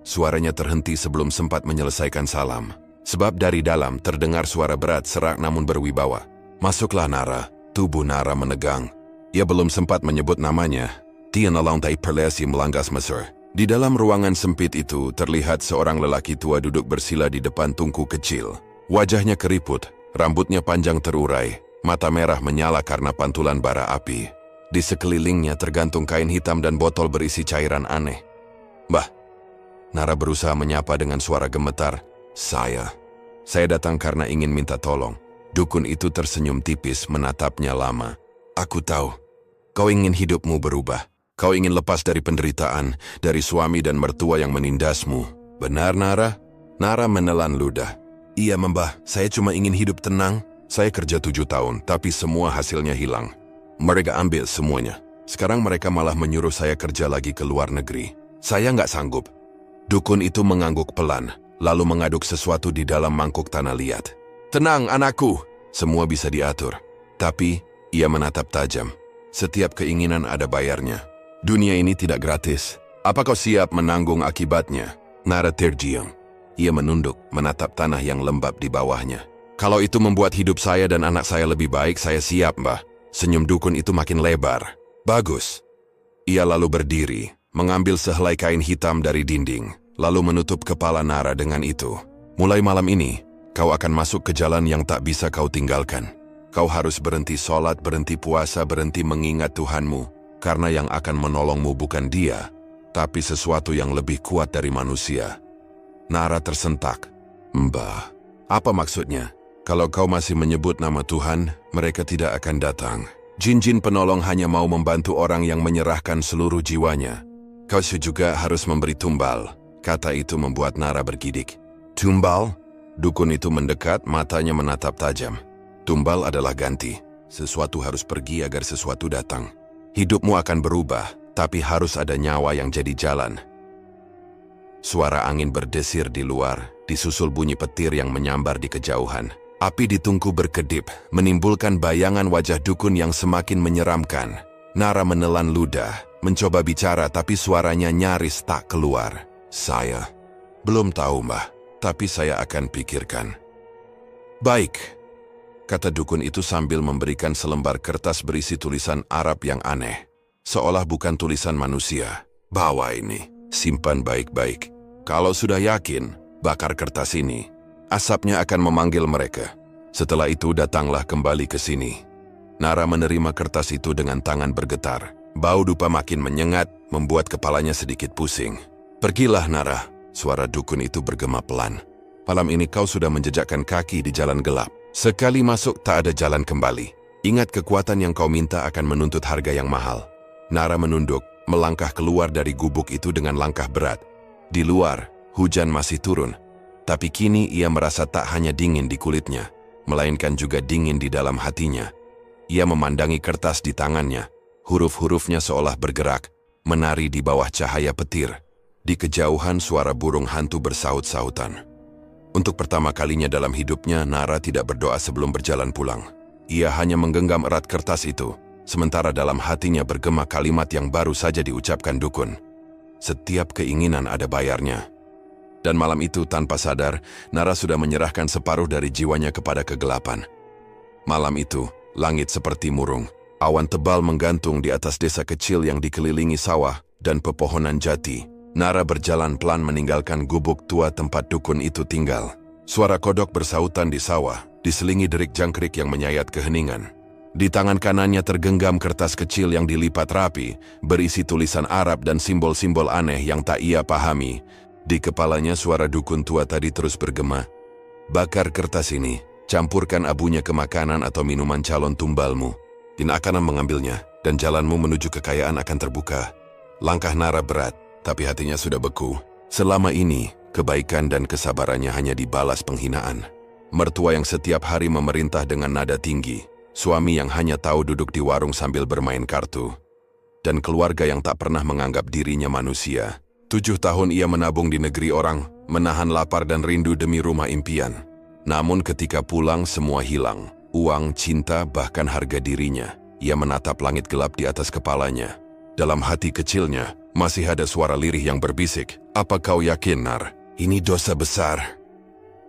Suaranya terhenti sebelum sempat menyelesaikan salam. Sebab dari dalam terdengar suara berat serak namun berwibawa. Masuklah Nara. Tubuh Nara menegang. Ia belum sempat menyebut namanya. Tiana lantai perlesi melanggas mesra. Di dalam ruangan sempit itu terlihat seorang lelaki tua duduk bersila di depan tungku kecil. Wajahnya keriput, rambutnya panjang terurai, mata merah menyala karena pantulan bara api. Di sekelilingnya tergantung kain hitam dan botol berisi cairan aneh. Mbah. Nara berusaha menyapa dengan suara gemetar. Saya datang karena ingin minta tolong. Dukun itu tersenyum tipis menatapnya lama. Aku tahu, kau ingin hidupmu berubah. Kau ingin lepas dari penderitaan, dari suami dan mertua yang menindasmu. Benar, Nara? Nara menelan ludah. Iya, Mbah, saya cuma ingin hidup tenang. Saya kerja 7 tahun, tapi semua hasilnya hilang. Mereka ambil semuanya. Sekarang mereka malah menyuruh saya kerja lagi ke luar negeri. Saya nggak sanggup. Dukun itu mengangguk pelan, lalu mengaduk sesuatu di dalam mangkuk tanah liat. Tenang, anakku. Semua bisa diatur. Tapi, ia menatap tajam. Setiap keinginan ada bayarnya. Dunia ini tidak gratis. Apa kau siap menanggung akibatnya? Nara terdiam. Ia menunduk, menatap tanah yang lembab di bawahnya. Kalau itu membuat hidup saya dan anak saya lebih baik, saya siap, Mbah. Senyum dukun itu makin lebar. Bagus. Ia lalu berdiri, mengambil sehelai kain hitam dari dinding, lalu menutup kepala Nara dengan itu. Mulai malam ini, kau akan masuk ke jalan yang tak bisa kau tinggalkan. Kau harus berhenti sholat, berhenti puasa, berhenti mengingat Tuhanmu. Karena yang akan menolongmu bukan dia, tapi sesuatu yang lebih kuat dari manusia. Nara tersentak. Mbah, apa maksudnya? Kalau kau masih menyebut nama Tuhan, mereka tidak akan datang. Jin-jin penolong hanya mau membantu orang yang menyerahkan seluruh jiwanya. Kau juga harus memberi tumbal. Kata itu membuat Nara bergidik. Tumbal? Dukun itu mendekat, matanya menatap tajam. Tumbal adalah ganti. Sesuatu harus pergi agar sesuatu datang. Hidupmu akan berubah, tapi harus ada nyawa yang jadi jalan. Suara angin berdesir di luar, disusul bunyi petir yang menyambar di kejauhan. Api di tungku berkedip, menimbulkan bayangan wajah dukun yang semakin menyeramkan. Nara menelan ludah, mencoba bicara tapi suaranya nyaris tak keluar. "Saya belum tahu, Mbah, tapi saya akan pikirkan." "Baik," kata dukun itu sambil memberikan selembar kertas berisi tulisan Arab yang aneh. Seolah bukan tulisan manusia. "Bawa ini, simpan baik-baik. Kalau sudah yakin, bakar kertas ini. Asapnya akan memanggil mereka. Setelah itu datanglah kembali ke sini." Nara menerima kertas itu dengan tangan bergetar. Bau dupa makin menyengat, membuat kepalanya sedikit pusing. "Pergilah, Nara," suara dukun itu bergema pelan. "Malam ini kau sudah menjejakkan kaki di jalan gelap. Sekali masuk tak ada jalan kembali. Ingat kekuatan yang kau minta akan menuntut harga yang mahal." Nara menunduk, melangkah keluar dari gubuk itu dengan langkah berat. Di luar, hujan masih turun. Tapi kini ia merasa tak hanya dingin di kulitnya, melainkan juga dingin di dalam hatinya. Ia memandangi kertas di tangannya. Huruf-hurufnya seolah bergerak, menari di bawah cahaya petir. Di kejauhan suara burung hantu bersaut-sautan. Untuk pertama kalinya dalam hidupnya, Nara tidak berdoa sebelum berjalan pulang. Ia hanya menggenggam erat kertas itu, sementara dalam hatinya bergema kalimat yang baru saja diucapkan dukun. "Setiap keinginan ada bayarnya." Dan malam itu tanpa sadar, Nara sudah menyerahkan separuh dari jiwanya kepada kegelapan. Malam itu, langit seperti murung. Awan tebal menggantung di atas desa kecil yang dikelilingi sawah dan pepohonan jati. Nara berjalan pelan meninggalkan gubuk tua tempat dukun itu tinggal. Suara kodok bersautan di sawah, diselingi derik jangkrik yang menyayat keheningan. Di tangan kanannya tergenggam kertas kecil yang dilipat rapi, berisi tulisan Arab dan simbol-simbol aneh yang tak ia pahami. Di kepalanya suara dukun tua tadi terus bergema. "Bakar kertas ini, campurkan abunya ke makanan atau minuman calon tumbalmu. Din akan mengambilnya, dan jalanmu menuju kekayaan akan terbuka." Langkah Nara berat, tapi hatinya sudah beku. Selama ini, kebaikan dan kesabarannya hanya dibalas penghinaan. Mertua yang setiap hari memerintah dengan nada tinggi, suami yang hanya tahu duduk di warung sambil bermain kartu, dan keluarga yang tak pernah menganggap dirinya manusia. 7 tahun ia menabung di negeri orang, menahan lapar dan rindu demi rumah impian. Namun ketika pulang semua hilang. Uang, cinta, bahkan harga dirinya. Ia menatap langit gelap di atas kepalanya. Dalam hati kecilnya, masih ada suara lirih yang berbisik, "Apa kau yakin, Nar? Ini dosa besar."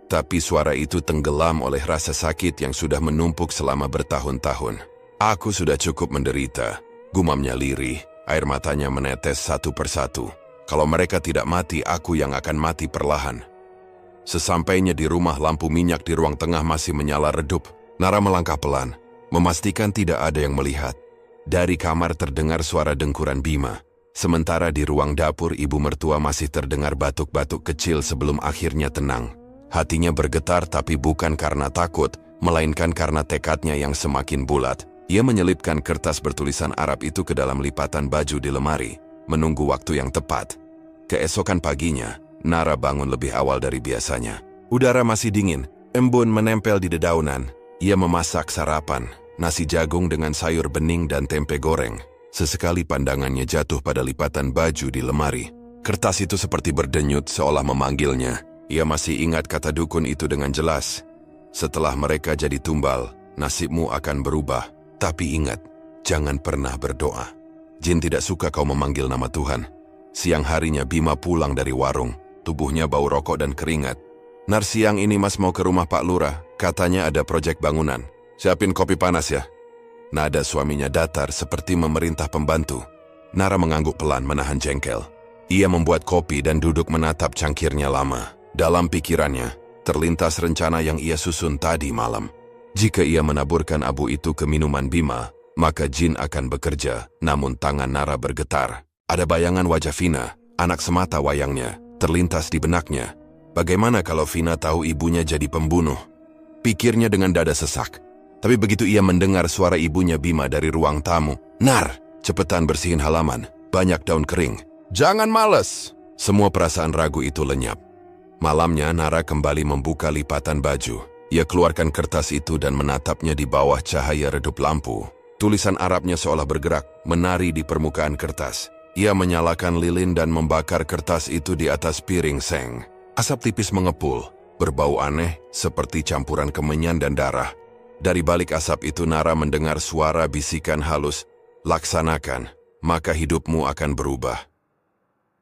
Tapi suara itu tenggelam oleh rasa sakit yang sudah menumpuk selama bertahun-tahun. "Aku sudah cukup menderita," gumamnya lirih, air matanya menetes satu persatu. "Kalau mereka tidak mati, aku yang akan mati perlahan." Sesampainya di rumah, lampu minyak di ruang tengah masih menyala redup. Nara melangkah pelan, memastikan tidak ada yang melihat. Dari kamar terdengar suara dengkuran Bima. Sementara di ruang dapur ibu mertua masih terdengar batuk-batuk kecil sebelum akhirnya tenang. Hatinya bergetar tapi bukan karena takut, melainkan karena tekadnya yang semakin bulat. Ia menyelipkan kertas bertulisan Arab itu ke dalam lipatan baju di lemari, menunggu waktu yang tepat. Keesokan paginya, Nara bangun lebih awal dari biasanya. Udara masih dingin, embun menempel di dedaunan. Ia memasak sarapan, nasi jagung dengan sayur bening dan tempe goreng. Sesekali pandangannya jatuh pada lipatan baju di lemari. Kertas itu seperti berdenyut seolah memanggilnya. Ia masih ingat kata dukun itu dengan jelas. "Setelah mereka jadi tumbal, nasibmu akan berubah. Tapi ingat, jangan pernah berdoa. Jin tidak suka kau memanggil nama Tuhan." Siang harinya Bima pulang dari warung. Tubuhnya bau rokok dan keringat. "Nar, siang ini Mas mau ke rumah Pak Lurah. Katanya ada proyek bangunan. Siapin kopi panas ya." Nada suaminya datar seperti memerintah pembantu. Nara mengangguk pelan menahan jengkel. Ia membuat kopi dan duduk menatap cangkirnya lama. Dalam pikirannya, terlintas rencana yang ia susun tadi malam. Jika ia menaburkan abu itu ke minuman Bima, maka jin akan bekerja. Namun tangan Nara bergetar. Ada bayangan wajah Vina, anak semata wayangnya, terlintas di benaknya. Bagaimana kalau Vina tahu ibunya jadi pembunuh? Pikirnya dengan dada sesak. Tapi begitu ia mendengar suara ibunya Bima dari ruang tamu, "Nar, cepetan bersihin halaman, banyak daun kering. Jangan males." Semua perasaan ragu itu lenyap. Malamnya Nara kembali membuka lipatan baju. Ia keluarkan kertas itu dan menatapnya di bawah cahaya redup lampu. Tulisan Arabnya seolah bergerak, menari di permukaan kertas. Ia menyalakan lilin dan membakar kertas itu di atas piring seng. Asap tipis mengepul, berbau aneh seperti campuran kemenyan dan darah. Dari balik asap itu Nara mendengar suara bisikan halus, "Laksanakan, maka hidupmu akan berubah."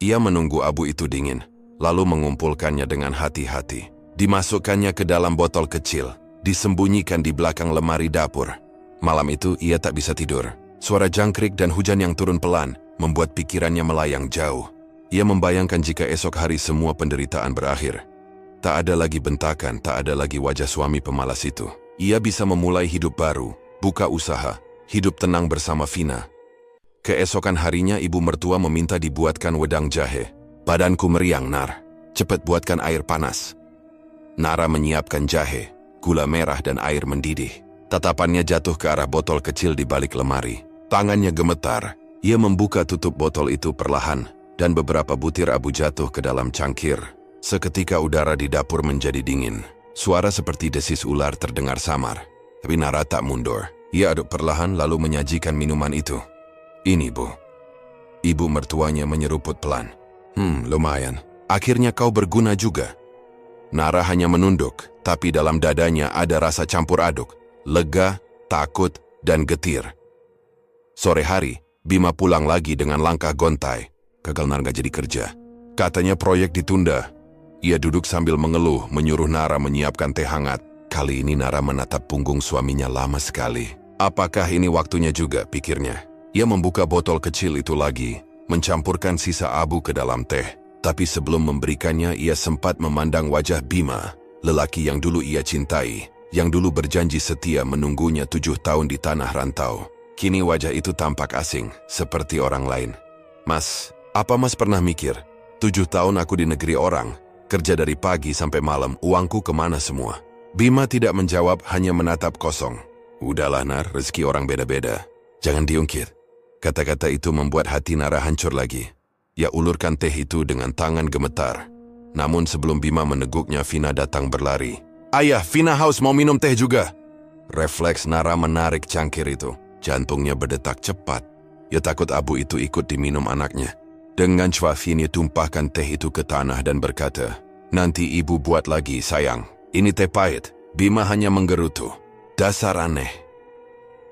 Ia menunggu abu itu dingin, lalu mengumpulkannya dengan hati-hati. Dimasukkannya ke dalam botol kecil, disembunyikan di belakang lemari dapur. Malam itu ia tak bisa tidur. Suara jangkrik dan hujan yang turun pelan membuat pikirannya melayang jauh. Ia membayangkan jika esok hari semua penderitaan berakhir. Tak ada lagi bentakan, tak ada lagi wajah suami pemalas itu. Ia bisa memulai hidup baru, buka usaha, hidup tenang bersama Vina. Keesokan harinya ibu mertua meminta dibuatkan wedang jahe. "Badanku meriang, Nar. Cepat buatkan air panas." Nara menyiapkan jahe, gula merah dan air mendidih. Tatapannya jatuh ke arah botol kecil di balik lemari. Tangannya gemetar. Ia membuka tutup botol itu perlahan, dan beberapa butir abu jatuh ke dalam cangkir. Seketika udara di dapur menjadi dingin. Suara seperti desis ular terdengar samar. Tapi Nara tak mundur. Ia aduk perlahan lalu menyajikan minuman itu. "Ini, Bu." Ibu mertuanya menyeruput pelan. Lumayan. Akhirnya kau berguna juga." Nara hanya menunduk, tapi dalam dadanya ada rasa campur aduk. Lega, takut, dan getir. Sore hari, Bima pulang lagi dengan langkah gontai. Gagal Nara gak jadi kerja. Katanya proyek ditunda. Ia duduk sambil mengeluh, menyuruh Nara menyiapkan teh hangat. Kali ini Nara menatap punggung suaminya lama sekali. Apakah ini waktunya juga, pikirnya. Ia membuka botol kecil itu lagi, mencampurkan sisa abu ke dalam teh. Tapi sebelum memberikannya, ia sempat memandang wajah Bima, lelaki yang dulu ia cintai, yang dulu berjanji setia menunggunya 7 tahun di tanah rantau. Kini wajah itu tampak asing, seperti orang lain. "Mas, apa Mas pernah mikir? 7 tahun aku di negeri orang, kerja dari pagi sampai malam, uangku kemana semua?" Bima tidak menjawab, hanya menatap kosong. "Udahlah Nar, rezeki orang beda-beda. Jangan diungkit." Kata-kata itu membuat hati Nara hancur lagi. Ia ulurkan teh itu dengan tangan gemetar. Namun sebelum Bima meneguknya, Vina datang berlari. "Ayah, Vina haus, mau minum teh juga." Refleks Nara menarik cangkir itu. Jantungnya berdetak cepat. Ia takut abu itu ikut diminum anaknya. Dengan cepat Vina tumpahkan teh itu ke tanah dan berkata, "Nanti ibu buat lagi, sayang. Ini teh pahit." Bima hanya menggerutu. Dasar aneh.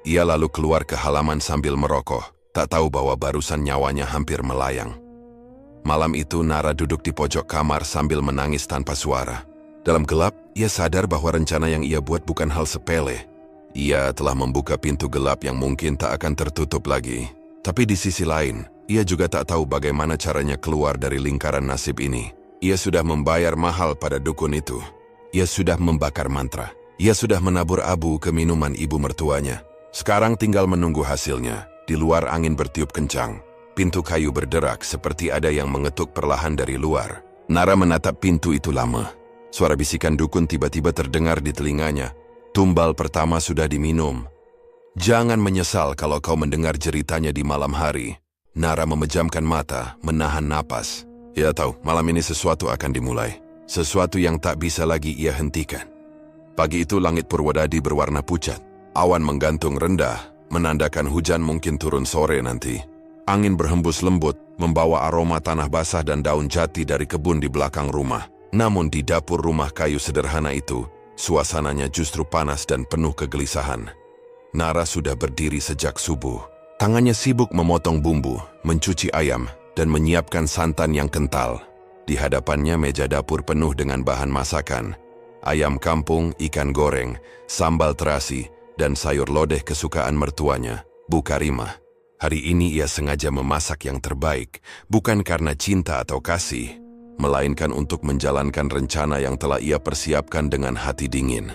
Ia lalu keluar ke halaman sambil merokok. Tak tahu bahwa barusan nyawanya hampir melayang. Malam itu Nara duduk di pojok kamar sambil menangis tanpa suara. Dalam gelap, ia sadar bahwa rencana yang ia buat bukan hal sepele. Ia telah membuka pintu gelap yang mungkin tak akan tertutup lagi. Tapi di sisi lain, ia juga tak tahu bagaimana caranya keluar dari lingkaran nasib ini. Ia sudah membayar mahal pada dukun itu. Ia sudah membakar mantra. Ia sudah menabur abu ke minuman ibu mertuanya. Sekarang tinggal menunggu hasilnya. Di luar angin bertiup kencang. Pintu kayu berderak seperti ada yang mengetuk perlahan dari luar. Nara menatap pintu itu lama. Suara bisikan dukun tiba-tiba terdengar di telinganya. "Tumbal pertama sudah diminum. Jangan menyesal kalau kau mendengar jeritanya di malam hari." Nara memejamkan mata, menahan napas. Ia tahu malam ini sesuatu akan dimulai. Sesuatu yang tak bisa lagi ia hentikan. Pagi itu langit Purwodadi berwarna pucat. Awan menggantung rendah, menandakan hujan mungkin turun sore nanti. Angin berhembus lembut, membawa aroma tanah basah dan daun jati dari kebun di belakang rumah. Namun di dapur rumah kayu sederhana itu, suasananya justru panas dan penuh kegelisahan. Nara sudah berdiri sejak subuh. Tangannya sibuk memotong bumbu, mencuci ayam, dan menyiapkan santan yang kental. Di hadapannya meja dapur penuh dengan bahan masakan. Ayam kampung, ikan goreng, sambal terasi, dan sayur lodeh kesukaan mertuanya, Bu Karimah. Hari ini ia sengaja memasak yang terbaik, bukan karena cinta atau kasih, melainkan untuk menjalankan rencana yang telah ia persiapkan dengan hati dingin.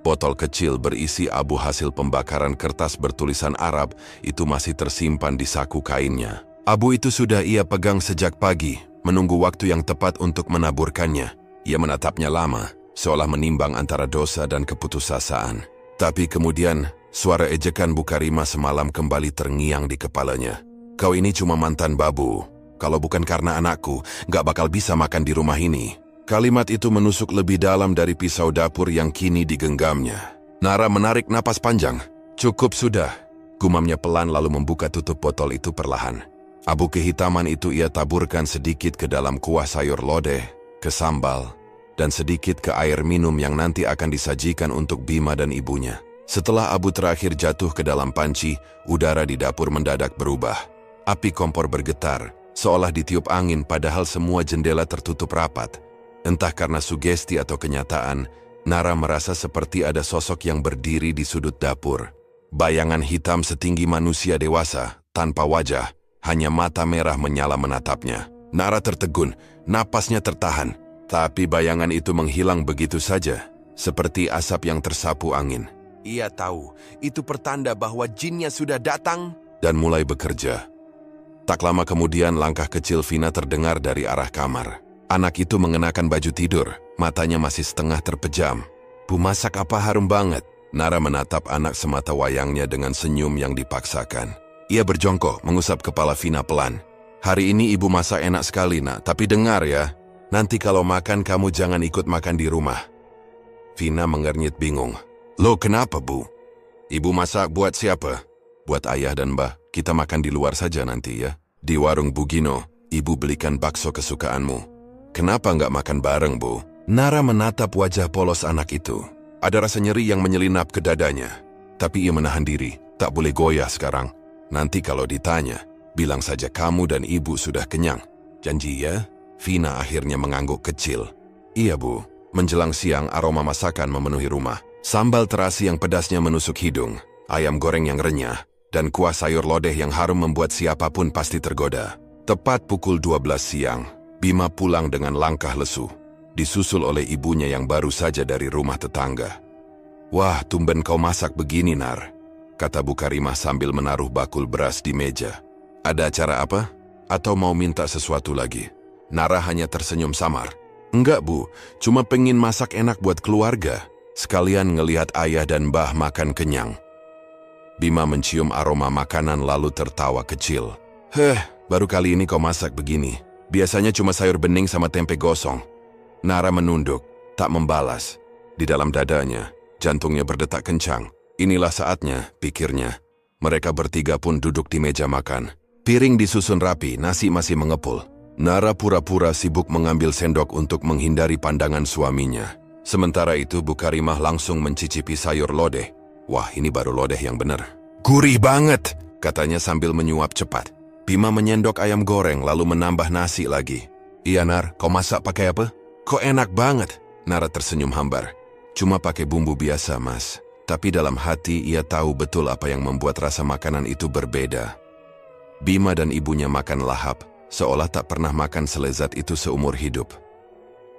Botol kecil berisi abu hasil pembakaran kertas bertulisan Arab itu masih tersimpan di saku kainnya. Abu itu sudah ia pegang sejak pagi, menunggu waktu yang tepat untuk menaburkannya. Ia menatapnya lama, seolah menimbang antara dosa dan keputusasaan. Tapi kemudian, suara ejekan Bu Karimah semalam kembali terngiang di kepalanya. "Kau ini cuma mantan babu. Kalau bukan karena anakku, gak bakal bisa makan di rumah ini." Kalimat itu menusuk lebih dalam dari pisau dapur yang kini digenggamnya. Nara menarik napas panjang. "Cukup sudah," gumamnya pelan lalu membuka tutup botol itu perlahan. Abu kehitaman itu ia taburkan sedikit ke dalam kuah sayur lodeh, ke sambal, dan sedikit ke air minum yang nanti akan disajikan untuk Bima dan ibunya. Setelah abu terakhir jatuh ke dalam panci, udara di dapur mendadak berubah. Api kompor bergetar, seolah ditiup angin padahal semua jendela tertutup rapat. Entah karena sugesti atau kenyataan, Nara merasa seperti ada sosok yang berdiri di sudut dapur. Bayangan hitam setinggi manusia dewasa, tanpa wajah, hanya mata merah menyala menatapnya. Nara tertegun, napasnya tertahan, tapi bayangan itu menghilang begitu saja, seperti asap yang tersapu angin. Ia tahu, itu pertanda bahwa jinnya sudah datang dan mulai bekerja. Tak lama kemudian langkah kecil Vina terdengar dari arah kamar. Anak itu mengenakan baju tidur, matanya masih setengah terpejam. Bu, masak apa harum banget? Nara menatap anak semata wayangnya dengan senyum yang dipaksakan. Ia berjongkok mengusap kepala Vina pelan. Hari ini ibu masak enak sekali nak, tapi dengar ya, nanti kalau makan kamu jangan ikut makan di rumah. Vina mengernyit bingung. Loh kenapa bu? Ibu masak buat siapa? Buat ayah dan mbah, kita makan di luar saja nanti ya. Di warung Bugino, ibu belikan bakso kesukaanmu. Kenapa nggak makan bareng bu? Nara menatap wajah polos anak itu. Ada rasa nyeri yang menyelinap ke dadanya. Tapi ia menahan diri, tak boleh goyah sekarang. Nanti kalau ditanya, bilang saja kamu dan ibu sudah kenyang. Janji ya? Vina akhirnya mengangguk kecil. Iya bu. Menjelang siang aroma masakan memenuhi rumah. Sambal terasi yang pedasnya menusuk hidung, ayam goreng yang renyah, dan kuah sayur lodeh yang harum membuat siapapun pasti tergoda. Tepat pukul 12 siang, Bima pulang dengan langkah lesu, disusul oleh ibunya yang baru saja dari rumah tetangga. Wah, tumben kau masak begini, Nar, kata Bu Karimah sambil menaruh bakul beras di meja. Ada acara apa? Atau mau minta sesuatu lagi? Nara hanya tersenyum samar. Enggak bu, cuma pengen masak enak buat keluarga. Sekalian ngelihat ayah dan mbah makan kenyang. Bima mencium aroma makanan lalu tertawa kecil. Baru kali ini kau masak begini. Biasanya cuma sayur bening sama tempe gosong. Nara menunduk, tak membalas. Di dalam dadanya, jantungnya berdetak kencang. Inilah saatnya, pikirnya. Mereka bertiga pun duduk di meja makan. Piring disusun rapi, nasi masih mengepul. Nara pura-pura sibuk mengambil sendok untuk menghindari pandangan suaminya. Sementara itu Bu Karimah langsung mencicipi sayur lodeh. Wah, ini baru lodeh yang benar. Gurih banget, katanya sambil menyuap cepat. Bima menyendok ayam goreng lalu menambah nasi lagi. Iya Nar, kau masak pakai apa? Kok enak banget? Nara tersenyum hambar. Cuma pakai bumbu biasa mas. Tapi dalam hati ia tahu betul apa yang membuat rasa makanan itu berbeda. Bima dan ibunya makan lahap, seolah tak pernah makan selezat itu seumur hidup.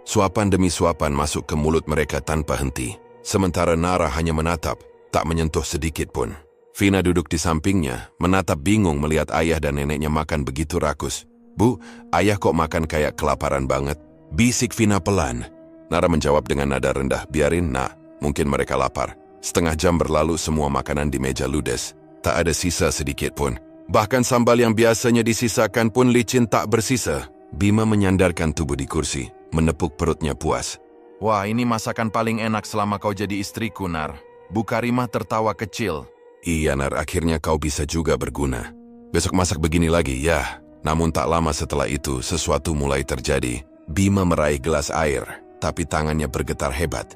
Suapan demi suapan masuk ke mulut mereka tanpa henti. Sementara Nara hanya menatap, tak menyentuh sedikit pun. Vina duduk di sampingnya, menatap bingung melihat ayah dan neneknya makan begitu rakus. Bu, ayah kok makan kayak kelaparan banget? Bisik Vina pelan. Nara menjawab dengan nada rendah, biarin nak, mungkin mereka lapar. Setengah jam berlalu semua makanan di meja ludes. Tak ada sisa sedikit pun. Bahkan sambal yang biasanya disisakan pun licin tak bersisa. Bima menyandarkan tubuh di kursi, menepuk perutnya puas. Wah, ini masakan paling enak selama kau jadi istriku, Nar. Bu Karimah tertawa kecil. Iya, Nar, akhirnya kau bisa juga berguna. Besok masak begini lagi, ya. Namun tak lama setelah itu, sesuatu mulai terjadi. Bima meraih gelas air, tapi tangannya bergetar hebat.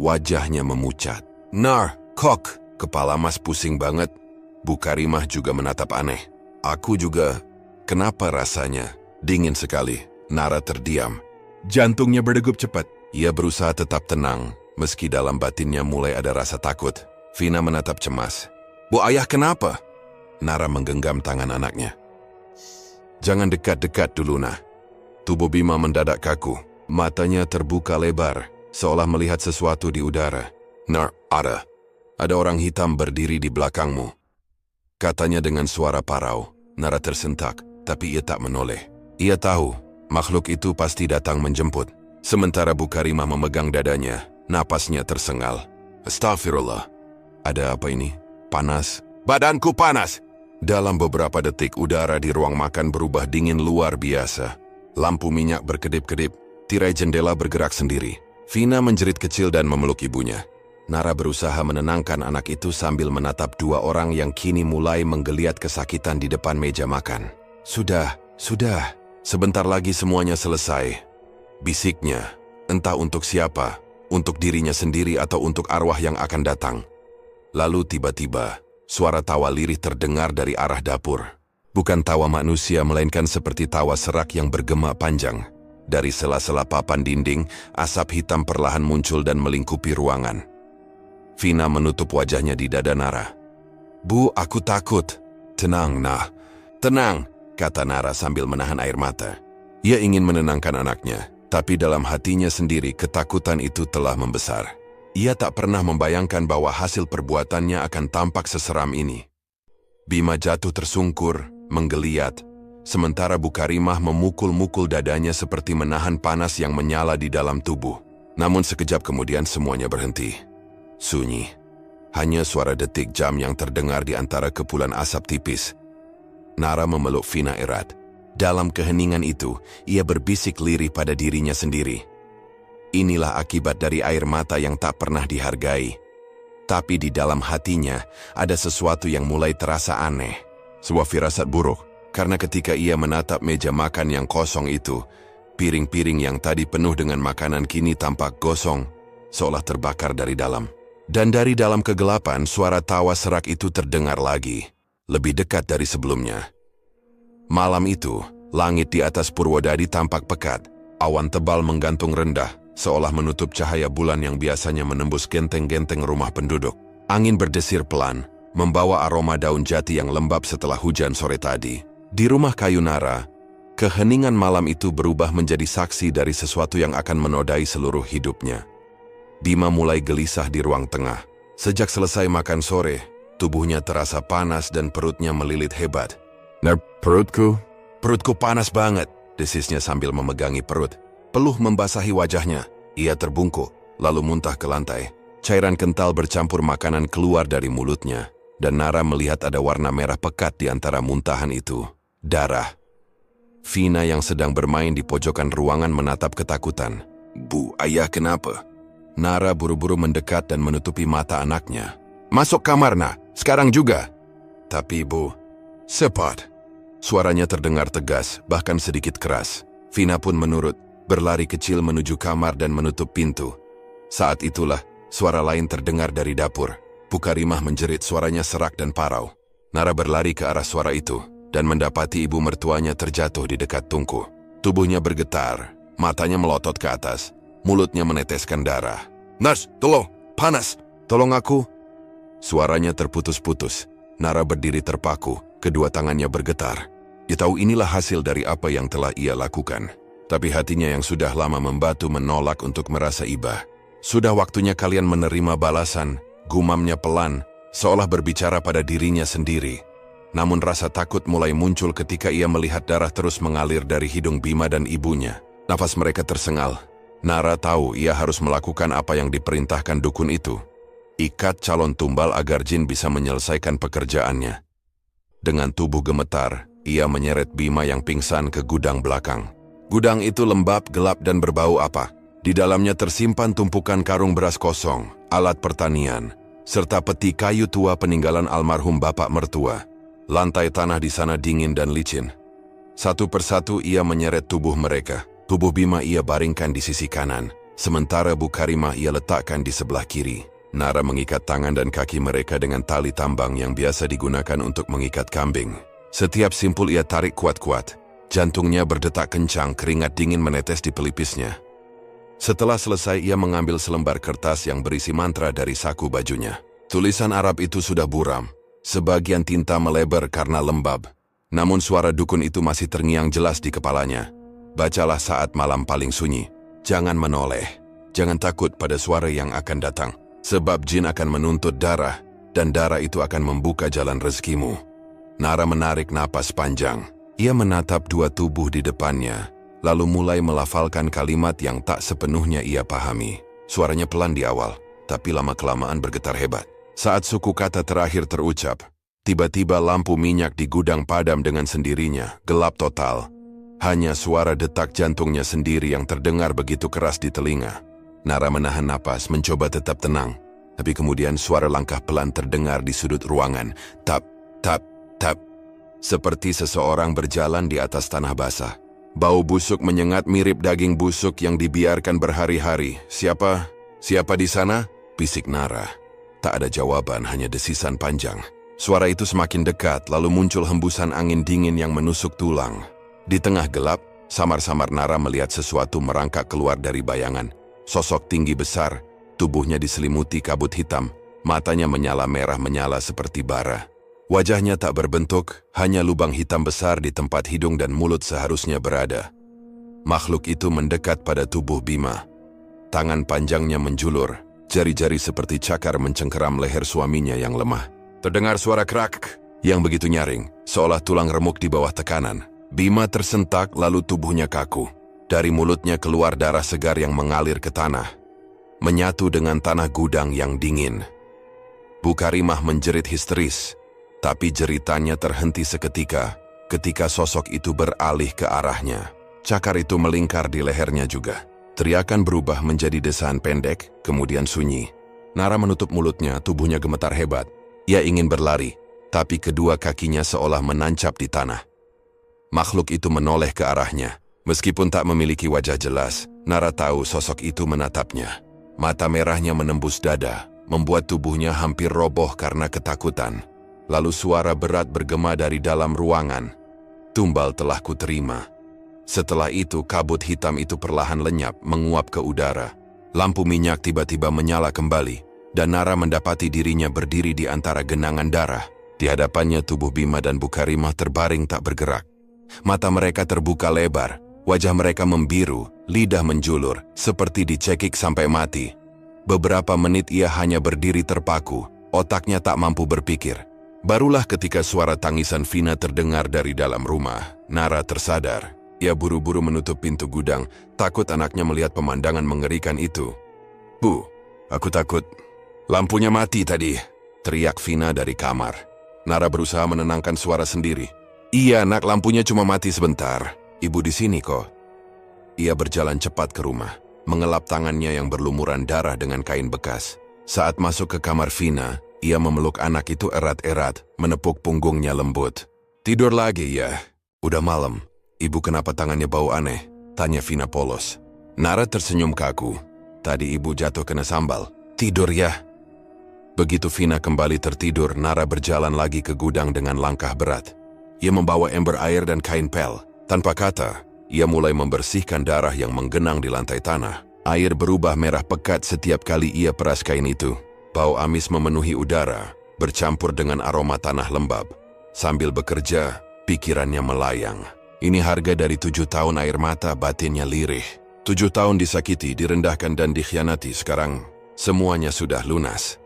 Wajahnya memucat. Nar, kok, kepala mas pusing banget. Bu Karimah juga menatap aneh. Aku juga. Kenapa rasanya? Dingin sekali. Nara terdiam. Jantungnya berdegup cepat. Ia berusaha tetap tenang, meski dalam batinnya mulai ada rasa takut. Vina menatap cemas. Bu ayah kenapa? Nara menggenggam tangan anaknya. Jangan dekat-dekat dulu nah. Tubuh Bima mendadak kaku. Matanya terbuka lebar, seolah melihat sesuatu di udara. Nar, ada orang hitam berdiri di belakangmu. Katanya dengan suara parau. Nara tersentak, tapi ia tak menoleh. Ia tahu, makhluk itu pasti datang menjemput. Sementara Bu Karimah memegang dadanya, napasnya tersengal. Astagfirullah. Ada apa ini? Panas? Badanku panas! Dalam beberapa detik, udara di ruang makan berubah dingin luar biasa. Lampu minyak berkedip-kedip, tirai jendela bergerak sendiri. Vina menjerit kecil dan memeluk ibunya. Nara berusaha menenangkan anak itu sambil menatap dua orang yang kini mulai menggeliat kesakitan di depan meja makan. Sudah. Sebentar lagi semuanya selesai. Bisiknya, entah untuk siapa, untuk dirinya sendiri atau untuk arwah yang akan datang. Lalu tiba-tiba, suara tawa lirih terdengar dari arah dapur. Bukan tawa manusia, melainkan seperti tawa serak yang bergema panjang. Dari sela-sela papan dinding, asap hitam perlahan muncul dan melingkupi ruangan. Vina menutup wajahnya di dada Nara. "Bu, aku takut." "Tenang, Nah. Tenang," kata Nara sambil menahan air mata. Ia ingin menenangkan anaknya, tapi dalam hatinya sendiri ketakutan itu telah membesar. Ia tak pernah membayangkan bahwa hasil perbuatannya akan tampak seseram ini. Bima jatuh tersungkur, menggeliat, sementara Bu Karimah memukul-mukul dadanya seperti menahan panas yang menyala di dalam tubuh. Namun sekejap kemudian semuanya berhenti. Sunyi. Hanya suara detik jam yang terdengar di antara kepulan asap tipis. Nara memeluk Vina erat. Dalam keheningan itu, ia berbisik lirih pada dirinya sendiri. Inilah akibat dari air mata yang tak pernah dihargai. Tapi di dalam hatinya, ada sesuatu yang mulai terasa aneh. Sebuah firasat buruk, karena ketika ia menatap meja makan yang kosong itu, piring-piring yang tadi penuh dengan makanan kini tampak gosong, seolah terbakar dari dalam. Dan dari dalam kegelapan, suara tawa serak itu terdengar lagi. Lebih dekat dari sebelumnya. Malam itu, langit di atas Purwodadi tampak pekat. Awan tebal menggantung rendah, seolah menutup cahaya bulan yang biasanya menembus genteng-genteng rumah penduduk. Angin berdesir pelan, membawa aroma daun jati yang lembab setelah hujan sore tadi. Di rumah kayu Nara, keheningan malam itu berubah menjadi saksi dari sesuatu yang akan menodai seluruh hidupnya. Bima mulai gelisah di ruang tengah. Sejak selesai makan sore, tubuhnya terasa panas dan perutnya melilit hebat. Perutku panas banget," desisnya sambil memegangi perut. Peluh membasahi wajahnya. Ia terbungkuk, lalu muntah ke lantai. Cairan kental bercampur makanan keluar dari mulutnya, dan Nara melihat ada warna merah pekat di antara muntahan itu. Darah. Vina yang sedang bermain di pojokan ruangan menatap ketakutan. "Bu, ayah kenapa?" Nara buru-buru mendekat dan menutupi mata anaknya. "Masuk kamar, Nah. Sekarang juga." "Tapi, Bu." "Cepat." Suaranya terdengar tegas, bahkan sedikit keras. Vina pun menurut, berlari kecil menuju kamar dan menutup pintu. Saat itulah, suara lain terdengar dari dapur. Bu Karimah menjerit, suaranya serak dan parau. Nara berlari ke arah suara itu, dan mendapati ibu mertuanya terjatuh di dekat tungku. Tubuhnya bergetar, matanya melotot ke atas, mulutnya meneteskan darah. "Nars, tolong! Panas! Tolong aku!" Suaranya terputus-putus. Nara berdiri terpaku, kedua tangannya bergetar. Dia tahu inilah hasil dari apa yang telah ia lakukan. Tapi hatinya yang sudah lama membatu menolak untuk merasa iba. "Sudah waktunya kalian menerima balasan," gumamnya pelan, seolah berbicara pada dirinya sendiri. Namun rasa takut mulai muncul ketika ia melihat darah terus mengalir dari hidung Bima dan ibunya. Nafas mereka tersengal. Nara tahu ia harus melakukan apa yang diperintahkan dukun itu. Ikat calon tumbal agar jin bisa menyelesaikan pekerjaannya. Dengan tubuh gemetar, ia menyeret Bima yang pingsan ke gudang belakang. Gudang itu lembab, gelap dan berbau apa. Di dalamnya tersimpan tumpukan karung beras kosong, alat pertanian, serta peti kayu tua peninggalan almarhum bapak mertua. Lantai tanah di sana dingin dan licin. Satu persatu ia menyeret tubuh mereka. Tubuh Bima ia baringkan di sisi kanan, sementara Bu Karimah ia letakkan di sebelah kiri. Nara mengikat tangan dan kaki mereka dengan tali tambang yang biasa digunakan untuk mengikat kambing. Setiap simpul ia tarik kuat-kuat. Jantungnya berdetak kencang, keringat dingin menetes di pelipisnya. Setelah selesai, ia mengambil selembar kertas yang berisi mantra dari saku bajunya. Tulisan Arab itu sudah buram. Sebagian tinta melebar karena lembab. Namun suara dukun itu masih terngiang jelas di kepalanya. "Bacalah saat malam paling sunyi. Jangan menoleh. Jangan takut pada suara yang akan datang. Sebab jin akan menuntut darah, dan darah itu akan membuka jalan rezekimu." Nara menarik napas panjang. Ia menatap dua tubuh di depannya, lalu mulai melafalkan kalimat yang tak sepenuhnya ia pahami. Suaranya pelan di awal, tapi lama-kelamaan bergetar hebat. Saat suku kata terakhir terucap, tiba-tiba lampu minyak di gudang padam dengan sendirinya, gelap total. Hanya suara detak jantungnya sendiri yang terdengar begitu keras di telinga. Nara menahan napas, mencoba tetap tenang. Tapi kemudian suara langkah pelan terdengar di sudut ruangan. Tap, tap, tap. seperti seseorang berjalan di atas tanah basah. Bau busuk menyengat mirip daging busuk yang dibiarkan berhari-hari. Siapa di sana? Bisik Nara. Tak ada jawaban, hanya desisan panjang. Suara itu semakin dekat, lalu muncul hembusan angin dingin yang menusuk tulang. Di tengah gelap, samar-samar Nara melihat sesuatu merangkak keluar dari bayangan. Sosok tinggi besar, tubuhnya diselimuti kabut hitam, matanya menyala merah menyala seperti bara. Wajahnya tak berbentuk, hanya lubang hitam besar di tempat hidung dan mulut seharusnya berada. Makhluk itu mendekat pada tubuh Bima. Tangan panjangnya menjulur, jari-jari seperti cakar mencengkeram leher suaminya yang lemah. Terdengar suara krak yang begitu nyaring, seolah tulang remuk di bawah tekanan. Bima tersentak lalu tubuhnya kaku. Dari mulutnya keluar darah segar yang mengalir ke tanah, menyatu dengan tanah gudang yang dingin. Bukarimah menjerit histeris, tapi jeritannya terhenti seketika ketika sosok itu beralih ke arahnya. Cakar itu melingkar di lehernya juga. Teriakan berubah menjadi desaan pendek, kemudian sunyi. Nara menutup mulutnya, tubuhnya gemetar hebat. Ia ingin berlari, tapi kedua kakinya seolah menancap di tanah. Makhluk itu menoleh ke arahnya. Meskipun tak memiliki wajah jelas, Nara tahu sosok itu menatapnya. Mata merahnya menembus dada, membuat tubuhnya hampir roboh karena ketakutan. Lalu suara berat bergema dari dalam ruangan. Tumbal telah kuterima. Setelah itu kabut hitam itu perlahan lenyap menguap ke udara. Lampu minyak tiba-tiba menyala kembali, dan Nara mendapati dirinya berdiri di antara genangan darah. Di hadapannya tubuh Bima dan Bukarimah terbaring tak bergerak. Mata mereka terbuka lebar, wajah mereka membiru, lidah menjulur, seperti dicekik sampai mati. Beberapa menit ia hanya berdiri terpaku, otaknya tak mampu berpikir. Barulah ketika suara tangisan Vina terdengar dari dalam rumah, Nara tersadar. Ia buru-buru menutup pintu gudang, takut anaknya melihat pemandangan mengerikan itu. "Bu, aku takut. Lampunya mati tadi," teriak Vina dari kamar. Nara berusaha menenangkan suara sendiri. "Iya, nak, lampunya cuma mati sebentar. Ibu di sini kok." Ia berjalan cepat ke rumah, mengelap tangannya yang berlumuran darah dengan kain bekas. Saat masuk ke kamar Vina, ia memeluk anak itu erat-erat, menepuk punggungnya lembut. "Tidur lagi ya? Udah malam. Ibu kenapa tangannya bau aneh?" tanya Vina polos. Nara tersenyum kaku. "Tadi ibu jatuh kena sambal. Tidur ya." Begitu Vina kembali tertidur, Nara berjalan lagi ke gudang dengan langkah berat. Ia membawa ember air dan kain pel. Tanpa kata, ia mulai membersihkan darah yang menggenang di lantai tanah. Air berubah merah pekat setiap kali ia peras kain itu. Bau amis memenuhi udara, bercampur dengan aroma tanah lembab. Sambil bekerja, pikirannya melayang. Ini harga dari 7 tahun air mata, batinnya lirih. 7 tahun disakiti, direndahkan dan dikhianati, sekarang semuanya sudah lunas.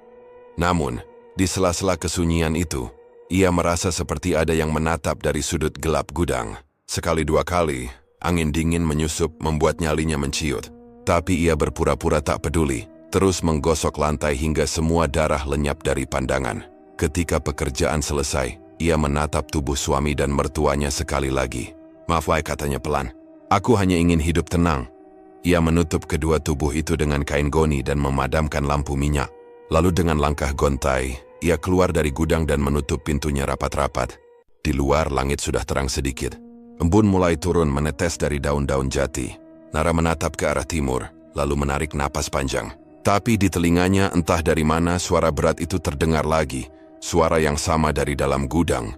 Namun, di sela-sela kesunyian itu, ia merasa seperti ada yang menatap dari sudut gelap gudang. Sekali dua kali, angin dingin menyusup membuat nyalinya menciut. Tapi ia berpura-pura tak peduli, terus menggosok lantai hingga semua darah lenyap dari pandangan. Ketika pekerjaan selesai, ia menatap tubuh suami dan mertuanya sekali lagi. "Maaf, Wai," katanya pelan. "Aku hanya ingin hidup tenang." Ia menutup kedua tubuh itu dengan kain goni dan memadamkan lampu minyak. Lalu dengan langkah gontai, ia keluar dari gudang dan menutup pintunya rapat-rapat. Di luar langit sudah terang sedikit. Embun mulai turun menetes dari daun-daun jati. Nara menatap ke arah timur, lalu menarik napas panjang. Tapi di telinganya entah dari mana suara berat itu terdengar lagi. Suara yang sama dari dalam gudang.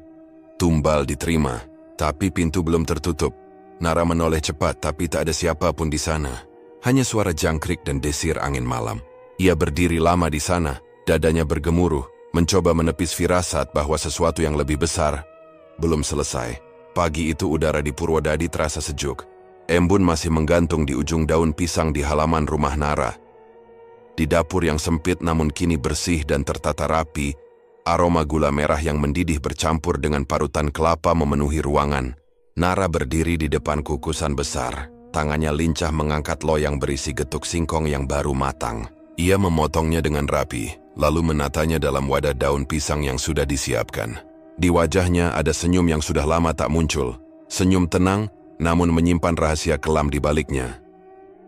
Tumbal diterima, tapi pintu belum tertutup. Nara menoleh cepat, tapi tak ada siapapun di sana. Hanya suara jangkrik dan desir angin malam. Ia berdiri lama di sana, dadanya bergemuruh, mencoba menepis firasat bahwa sesuatu yang lebih besar belum selesai. Pagi itu udara di Purwodadi terasa sejuk. Embun masih menggantung di ujung daun pisang di halaman rumah Nara. Di dapur yang sempit namun kini bersih dan tertata rapi, aroma gula merah yang mendidih bercampur dengan parutan kelapa memenuhi ruangan. Nara berdiri di depan kukusan besar. Tangannya lincah mengangkat loyang berisi getuk singkong yang baru matang. Ia memotongnya dengan rapi, lalu menatanya dalam wadah daun pisang yang sudah disiapkan. Di wajahnya ada senyum yang sudah lama tak muncul. Senyum tenang, namun menyimpan rahasia kelam di baliknya.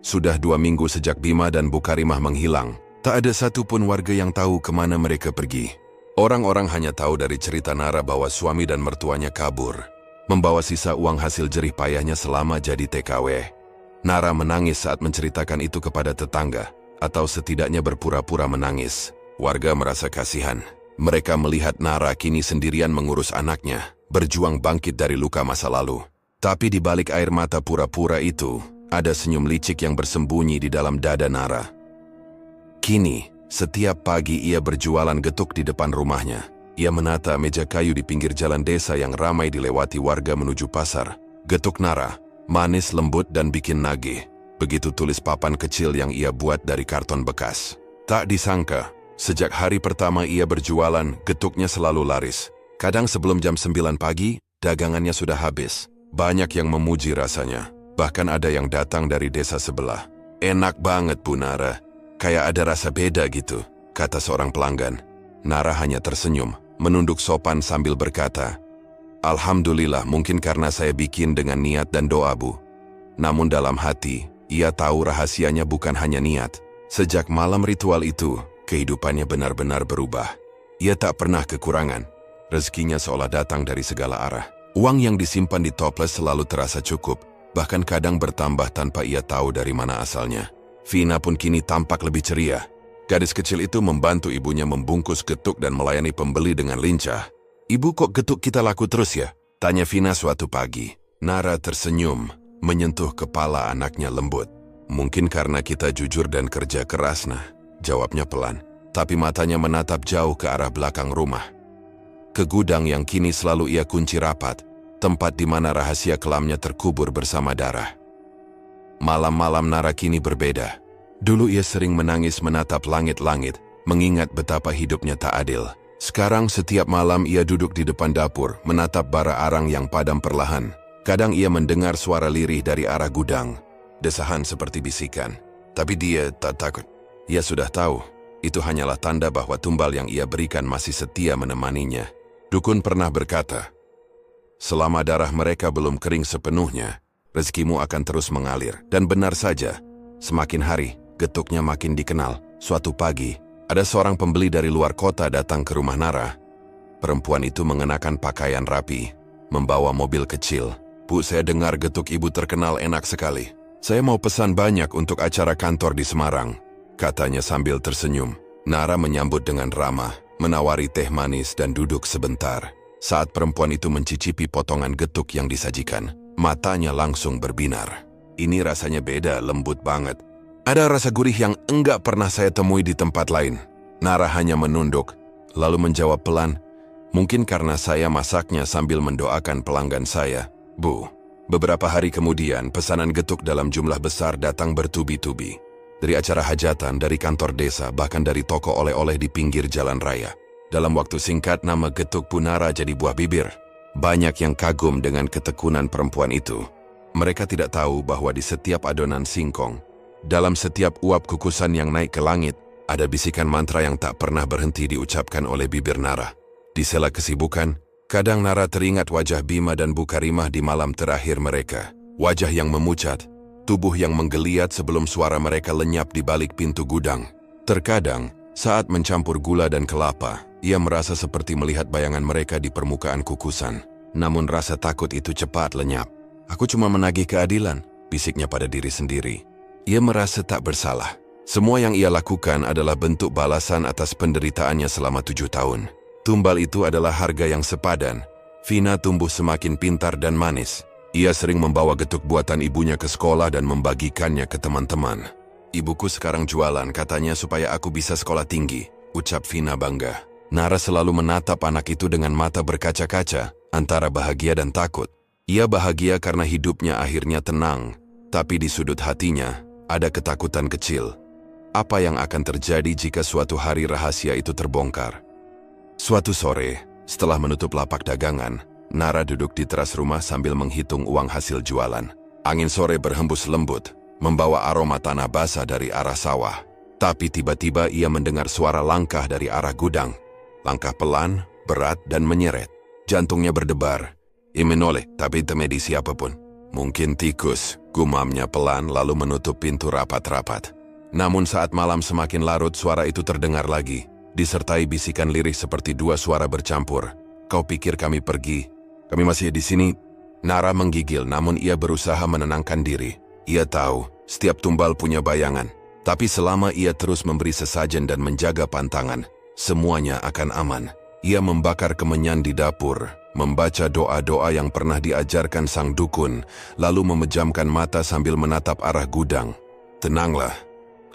Sudah 2 minggu sejak Bima dan Bukarimah menghilang. Tak ada satupun warga yang tahu kemana mereka pergi. Orang-orang hanya tahu dari cerita Nara bahwa suami dan mertuanya kabur, membawa sisa uang hasil jerih payahnya selama jadi TKW. Nara menangis saat menceritakan itu kepada tetangga, atau setidaknya berpura-pura menangis. Warga merasa kasihan. Mereka melihat Nara kini sendirian mengurus anaknya, berjuang bangkit dari luka masa lalu. Tapi di balik air mata pura-pura itu, ada senyum licik yang bersembunyi di dalam dada Nara. Kini, setiap pagi ia berjualan getuk di depan rumahnya. Ia menata meja kayu di pinggir jalan desa yang ramai dilewati warga menuju pasar. Getuk Nara, manis, lembut, dan bikin nagih. Begitu tulis papan kecil yang ia buat dari karton bekas. Tak disangka, sejak hari pertama ia berjualan, getuknya selalu laris. Kadang sebelum jam 9 pagi, dagangannya sudah habis. Banyak yang memuji rasanya. Bahkan ada yang datang dari desa sebelah. "Enak banget, Bu Nara. Kayak ada rasa beda gitu," kata seorang pelanggan. Nara hanya tersenyum, menunduk sopan sambil berkata, "Alhamdulillah, mungkin karena saya bikin dengan niat dan doa, Bu." Namun dalam hati, ia tahu rahasianya bukan hanya niat. Sejak malam ritual itu, kehidupannya benar-benar berubah. Ia tak pernah kekurangan. Rezekinya seolah datang dari segala arah. Uang yang disimpan di toples selalu terasa cukup, bahkan kadang bertambah tanpa ia tahu dari mana asalnya. Vina pun kini tampak lebih ceria. Gadis kecil itu membantu ibunya membungkus getuk dan melayani pembeli dengan lincah. "Ibu, kok getuk kita laku terus ya?" tanya Vina suatu pagi. Nara tersenyum, menyentuh kepala anaknya lembut. "Mungkin karena kita jujur dan kerja keras, nah," jawabnya pelan. Tapi matanya menatap jauh ke arah belakang rumah. Ke gudang yang kini selalu ia kunci rapat, tempat di mana rahasia kelamnya terkubur bersama darah. Malam-malam Nara kini berbeda. Dulu ia sering menangis menatap langit-langit, mengingat betapa hidupnya tak adil. Sekarang setiap malam ia duduk di depan dapur, menatap bara arang yang padam perlahan. Kadang ia mendengar suara lirih dari arah gudang, desahan seperti bisikan. Tapi dia tak takut. Ia sudah tahu, itu hanyalah tanda bahwa tumbal yang ia berikan masih setia menemaninya. Dukun pernah berkata, "Selama darah mereka belum kering sepenuhnya, rezekimu akan terus mengalir." Dan benar saja, semakin hari, getuknya makin dikenal. Suatu pagi, ada seorang pembeli dari luar kota datang ke rumah Nara. Perempuan itu mengenakan pakaian rapi, membawa mobil kecil. "Bu, saya dengar getuk ibu terkenal enak sekali. Saya mau pesan banyak untuk acara kantor di Semarang," katanya sambil tersenyum. Nara menyambut dengan ramah, menawari teh manis dan duduk sebentar. Saat perempuan itu mencicipi potongan getuk yang disajikan, matanya langsung berbinar. "Ini rasanya beda, lembut banget. Ada rasa gurih yang enggak pernah saya temui di tempat lain." Nara hanya menunduk, lalu menjawab pelan, "Mungkin karena saya masaknya sambil mendoakan pelanggan saya, Bu." Beberapa hari kemudian, pesanan getuk dalam jumlah besar datang bertubi-tubi. Dari acara hajatan, dari kantor desa, bahkan dari toko oleh-oleh di pinggir jalan raya. Dalam waktu singkat, nama getuk Bu Nara jadi buah bibir. Banyak yang kagum dengan ketekunan perempuan itu. Mereka tidak tahu bahwa di setiap adonan singkong, dalam setiap uap kukusan yang naik ke langit, ada bisikan mantra yang tak pernah berhenti diucapkan oleh bibir Nara. Di sela kesibukan, kadang Nara teringat wajah Bima dan Bu Karimah di malam terakhir mereka. Wajah yang memucat, tubuh yang menggeliat sebelum suara mereka lenyap di balik pintu gudang. Terkadang, saat mencampur gula dan kelapa, ia merasa seperti melihat bayangan mereka di permukaan kukusan. Namun rasa takut itu cepat lenyap. "Aku cuma menagih keadilan," bisiknya pada diri sendiri. Ia merasa tak bersalah. Semua yang ia lakukan adalah bentuk balasan atas penderitaannya selama 7 tahun. Tumbal itu adalah harga yang sepadan. Vina tumbuh semakin pintar dan manis. Ia sering membawa getuk buatan ibunya ke sekolah dan membagikannya ke teman-teman. "Ibuku sekarang jualan, katanya supaya aku bisa sekolah tinggi," ucap Vina bangga. Nara selalu menatap anak itu dengan mata berkaca-kaca, antara bahagia dan takut. Ia bahagia karena hidupnya akhirnya tenang, tapi di sudut hatinya ada ketakutan kecil. Apa yang akan terjadi jika suatu hari rahasia itu terbongkar? Suatu sore, setelah menutup lapak dagangan, Nara duduk di teras rumah sambil menghitung uang hasil jualan. Angin sore berhembus lembut, membawa aroma tanah basah dari arah sawah. Tapi tiba-tiba ia mendengar suara langkah dari arah gudang. Langkah pelan, berat, dan menyeret. Jantungnya berdebar. Ia menoleh, tapi temedi siapapun. "Mungkin tikus," gumamnya pelan lalu menutup pintu rapat-rapat. Namun saat malam semakin larut, suara itu terdengar lagi. disertai bisikan lirih seperti dua suara bercampur. Kau pikir kami pergi? Kami masih di sini. Nara menggigil, namun ia berusaha menenangkan diri. Ia tahu, setiap tumbal punya bayangan. Tapi selama ia terus memberi sesajen dan menjaga pantangan, semuanya akan aman. Ia membakar kemenyan di dapur, membaca doa-doa yang pernah diajarkan sang dukun, lalu memejamkan mata sambil menatap arah gudang. Tenanglah,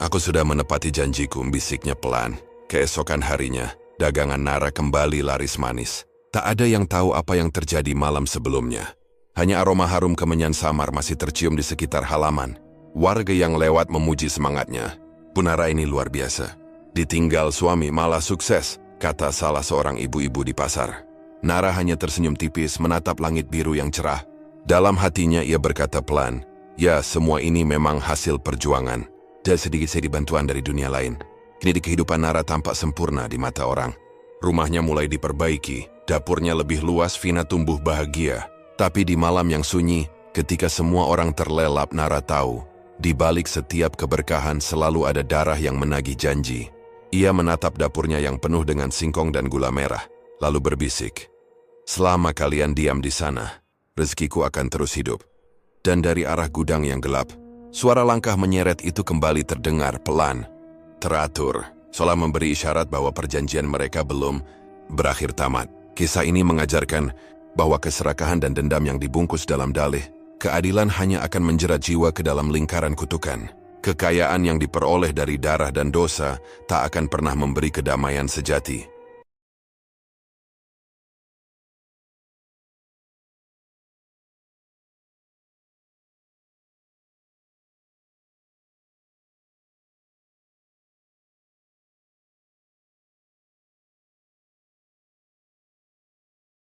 aku sudah menepati janjiku, bisiknya pelan. Keesokan harinya, dagangan Nara kembali laris manis. Tak ada yang tahu apa yang terjadi malam sebelumnya. Hanya aroma harum kemenyan samar masih tercium di sekitar halaman. Warga yang lewat memuji semangatnya. Bu Nara ini luar biasa. Ditinggal suami malah sukses, kata salah seorang ibu-ibu di pasar. Nara hanya tersenyum tipis menatap langit biru yang cerah. Dalam hatinya ia berkata pelan, ya, semua ini memang hasil perjuangan. Dan sedikit-sedikit bantuan dari dunia lain. Kini di kehidupan Nara tampak sempurna di mata orang. Rumahnya mulai diperbaiki, dapurnya lebih luas, Vina tumbuh bahagia. Tapi di malam yang sunyi, ketika semua orang terlelap, Nara tahu, di balik setiap keberkahan selalu ada darah yang menagih janji. Ia menatap dapurnya yang penuh dengan singkong dan gula merah, lalu berbisik, selama kalian diam di sana, rezekiku akan terus hidup. Dan dari arah gudang yang gelap, suara langkah menyeret itu kembali terdengar pelan, teratur, seolah memberi isyarat bahwa perjanjian mereka belum berakhir tamat. Kisah ini mengajarkan bahwa keserakahan dan dendam yang dibungkus dalam dalih, keadilan hanya akan menjerat jiwa ke dalam lingkaran kutukan. Kekayaan yang diperoleh dari darah dan dosa tak akan pernah memberi kedamaian sejati.